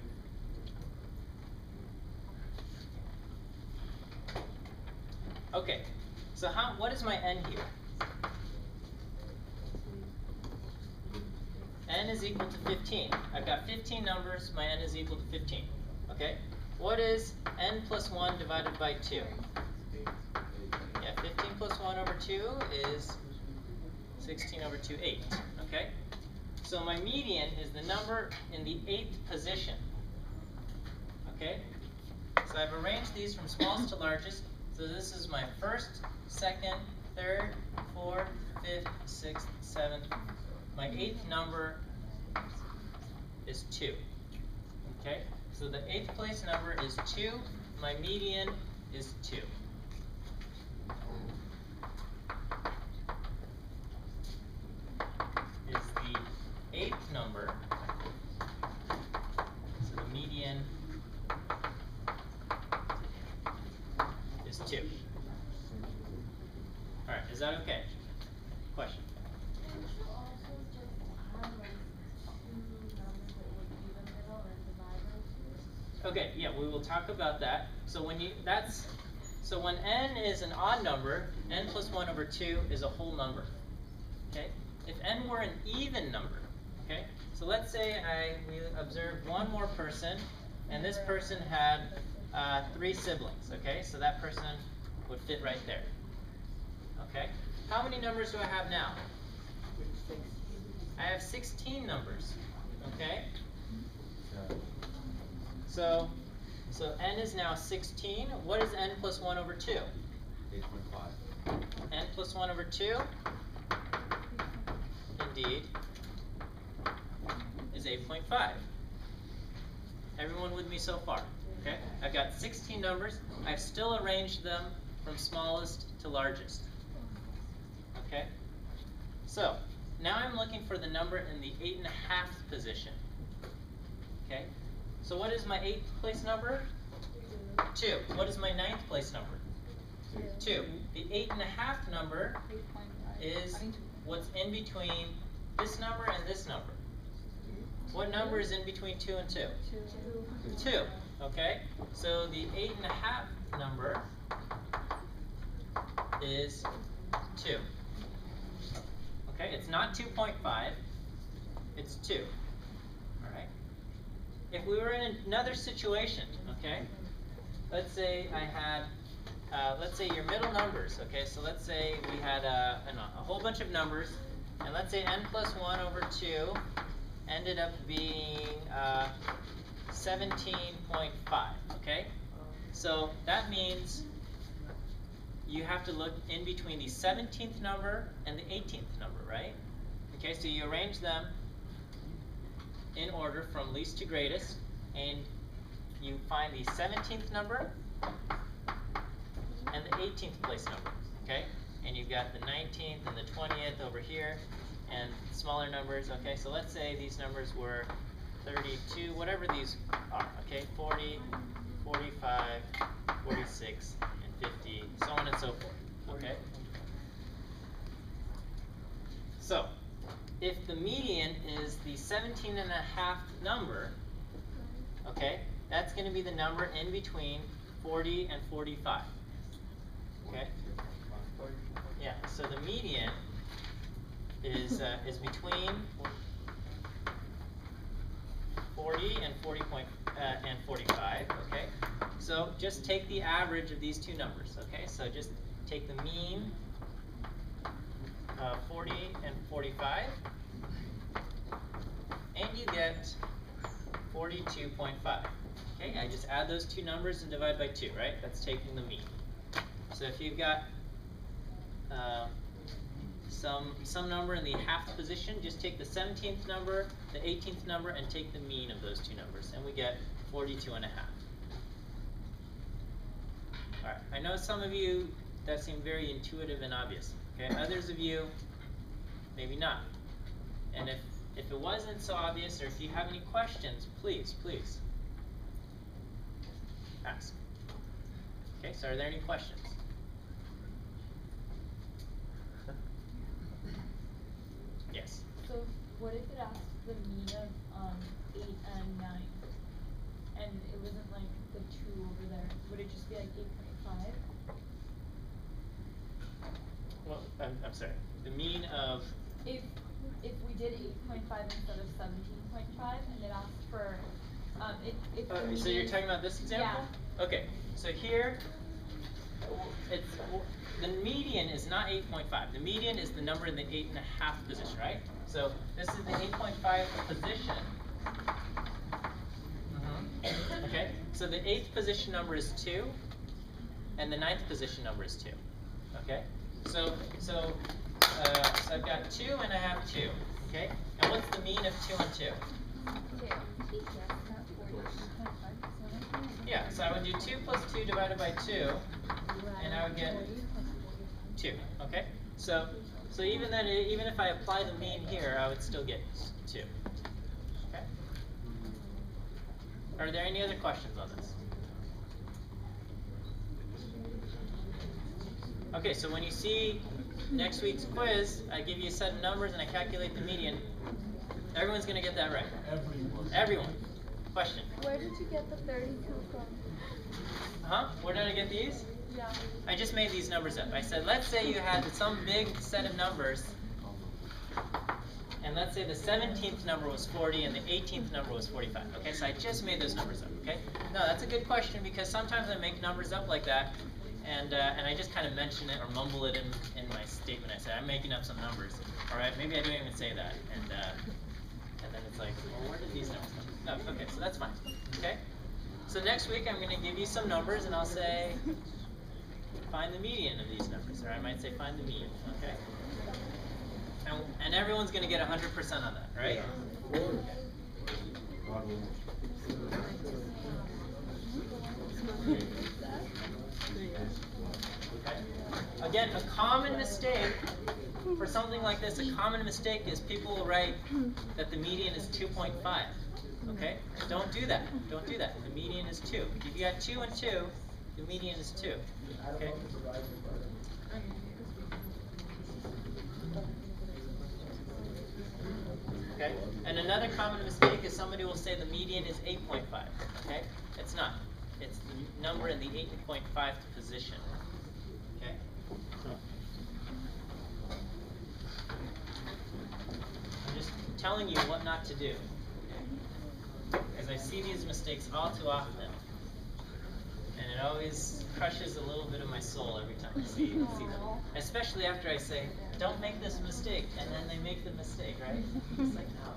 S1: Okay, so what is my n here? N is equal to 15. I've got 15 numbers, my n is equal to 15. Okay? What is n plus 1 divided by 2? Yeah, 15 plus 1 over 2 is 16 over 2, 8. Okay? So my median is the number in the 8th position. Okay? So I've arranged these from smallest to largest. So this is my first, second, third, fourth, fifth, sixth, seventh. My 8th number is 2. Okay? So the 8th place number is 2. My median is 2. Is the 8th number. So the median is 2. Alright, is that okay? Question? Okay, yeah, we will talk about that. So when when n is an odd number, n plus 1 over 2 is a whole number. Okay? If n were an even number, okay? So let's say we observed one more person, and this person had 3 siblings, okay? So that person would fit right there. Okay? How many numbers do I have now? I have 16 numbers. Okay? So n is now 16. What is n plus 1 over 2?
S9: 8.5.
S1: N plus 1 over 2, indeed, is 8.5. Everyone with me so far? Okay? I've got 16 numbers. I've still arranged them from smallest to largest. Okay? So, now I'm looking for the number in the 8.5th position. Okay? So what is my 8th place number? 2. What is my 9th place number? 2. The 8.5 number is what's in between this number and this number. What number is in between 2 and 2? 2. Okay? So the 8.5 number is 2. Okay? It's not 2.5. It's 2. Alright? If we were in another situation, okay? Let's say I had, let's say your middle numbers, okay? So let's say we had a whole bunch of numbers, and let's say n plus 1 over 2 ended up being 17.5, okay? So that means you have to look in between the 17th number and the 18th number, right? Okay, so you arrange them in order from least to greatest, and you find the 17th number and the 18th place number, okay? And you've got the 19th and the 20th over here, and smaller numbers, okay? So let's say these numbers were 32, whatever these are, okay? 40, 45, 46, and 50, so on and so forth, okay? So, if the median is the 17.5 number, okay, that's going to be the number in between 40 and 45, okay? Yeah, so the median is between 40 and 45, okay? So just take the average of these two numbers, okay? So just take the mean 40 and 45, and you get 42.5. Okay, I just add those two numbers and divide by 2, right? That's taking the mean. So if you've got some number in the half position, just take the 17th number, the 18th number, and take the mean of those two numbers, and we get 42.5. Alright, I know some of you, that seemed very intuitive and obvious. Okay, others of you, maybe not. And if it wasn't so obvious, or if you have any questions, please ask. Okay, so are there any questions? Yes.
S5: So what if it asks the mean of 8 and 9, and it wasn't like the 2 over there? Would it just be like 8.5?
S1: Well, I'm sorry. The mean of
S5: If we did 8.5 instead of 17.5, and it asked for if the median,
S1: so you're talking about this example?
S5: Yeah.
S1: Okay. So here, the median is not 8.5. The median is the number in the 8.5 position, right? So this is the 8.5 position. Okay. So the 8th position number is 2, and the 9th position number is 2. Okay. So I've got 2 and I have 2. Okay. And what's the mean of 2 and 2? Yeah, so I would do 2 plus 2 divided by 2, and I would get 2, okay? So even then, even if I apply the mean here, I would still get 2, okay? Are there any other questions on this? Okay, so when you see next week's quiz, I give you a set of numbers and I calculate the median, everyone's going to get that right. Everyone. Question?
S5: Where did you get the 32 from?
S1: Huh? Where did I get these?
S5: Yeah.
S1: I just made these numbers up. I said, let's say you had some big set of numbers, and let's say the 17th number was 40 and the 18th number was 45. Okay, so I just made those numbers up, okay? No, that's a good question, because sometimes I make numbers up like that, and I just kind of mention it or mumble it in my statement. I say, I'm making up some numbers. All right, maybe I don't even say that, and then it's like, well, where did these numbers come from? No, okay, so that's fine, okay? So next week I'm going to give you some numbers, and I'll say, find the median of these numbers, or I might say find the mean, okay? And everyone's going to get 100% on that, right? Okay. Again, a common mistake for something like this, a common mistake is people will write that the median is 2.5. Okay? Don't do that. Don't do that. The median is 2. If you got 2 and 2, the median is 2. Okay? Okay? And another common mistake is somebody will say the median is 8.5. Okay? It's not. It's the number in the 8.5th position. Okay? I'm just telling you what not to do. Because I see these mistakes all too often. And it always crushes a little bit of my soul every time I see them. Especially after I say, don't make this mistake, and then they make the mistake, right? It's like, no.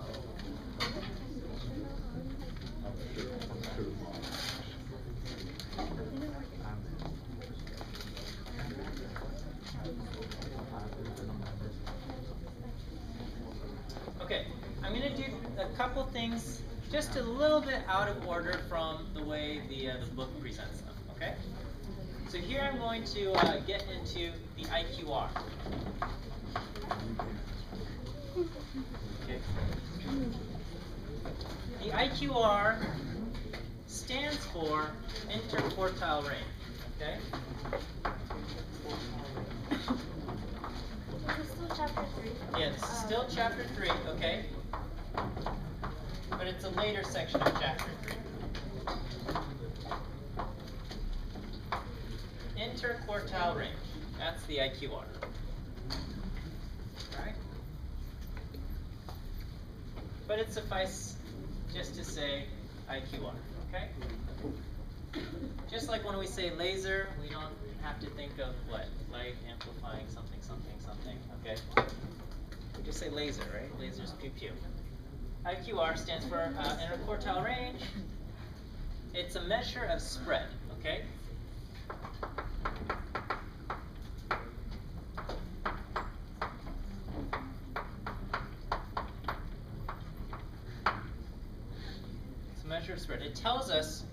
S1: Okay, I'm going to do a couple things just a little bit out of order from the way the book presents them, okay? So here I'm going to get into the IQR. Okay. The IQR stands for interquartile range, okay?
S2: Is this still chapter 3?
S1: Yeah, this is still chapter 3, okay? But it's a later section of chapter 3. Interquartile range. That's the IQR. Alright? But it suffices just to say IQR, okay? Just like when we say laser, we don't have to think of what? Light amplifying something, something, something, okay? We just say laser, right? Laser's pew pew. IQR stands for interquartile range. It's a measure of spread, okay? It's a measure of spread. It tells us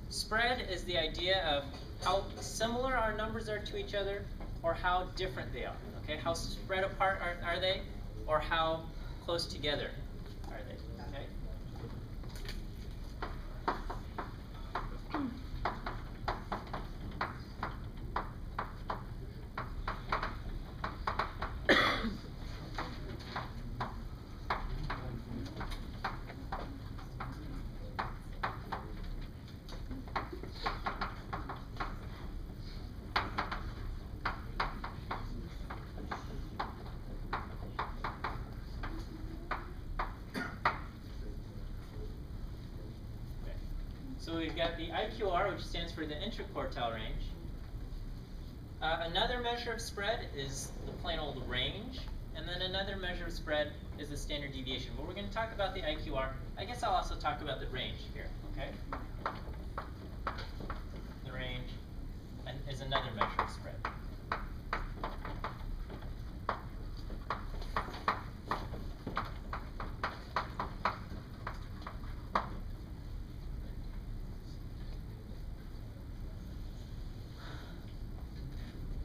S1: spread is the idea of how similar our numbers are to each other or how different they are, okay? How spread apart are they or how close together are they, okay? So we've got the IQR, which stands for the interquartile range. Another measure of spread is the plain old range, and then another measure of spread is the standard deviation. But we're going to talk about the IQR. I guess I'll also talk about the range here, okay? The range is another measure of spread.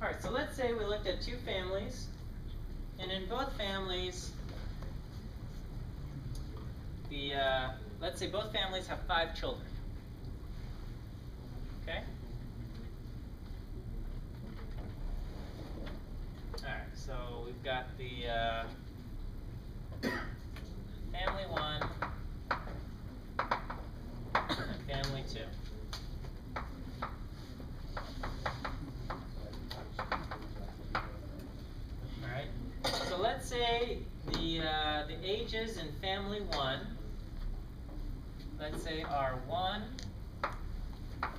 S1: Alright, so let's say we looked at two families, and in both families, let's say both families have 5 children. Okay? Alright, so we've got the family 1 and family 2. So let's say the ages in family 1, let's say are 1,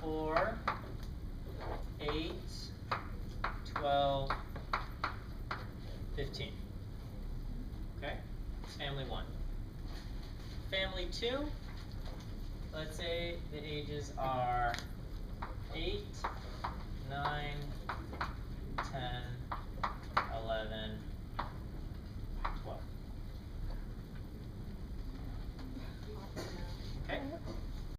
S1: 4, 8, 12, 15. Okay? It's family 1. Family 2, let's say the ages are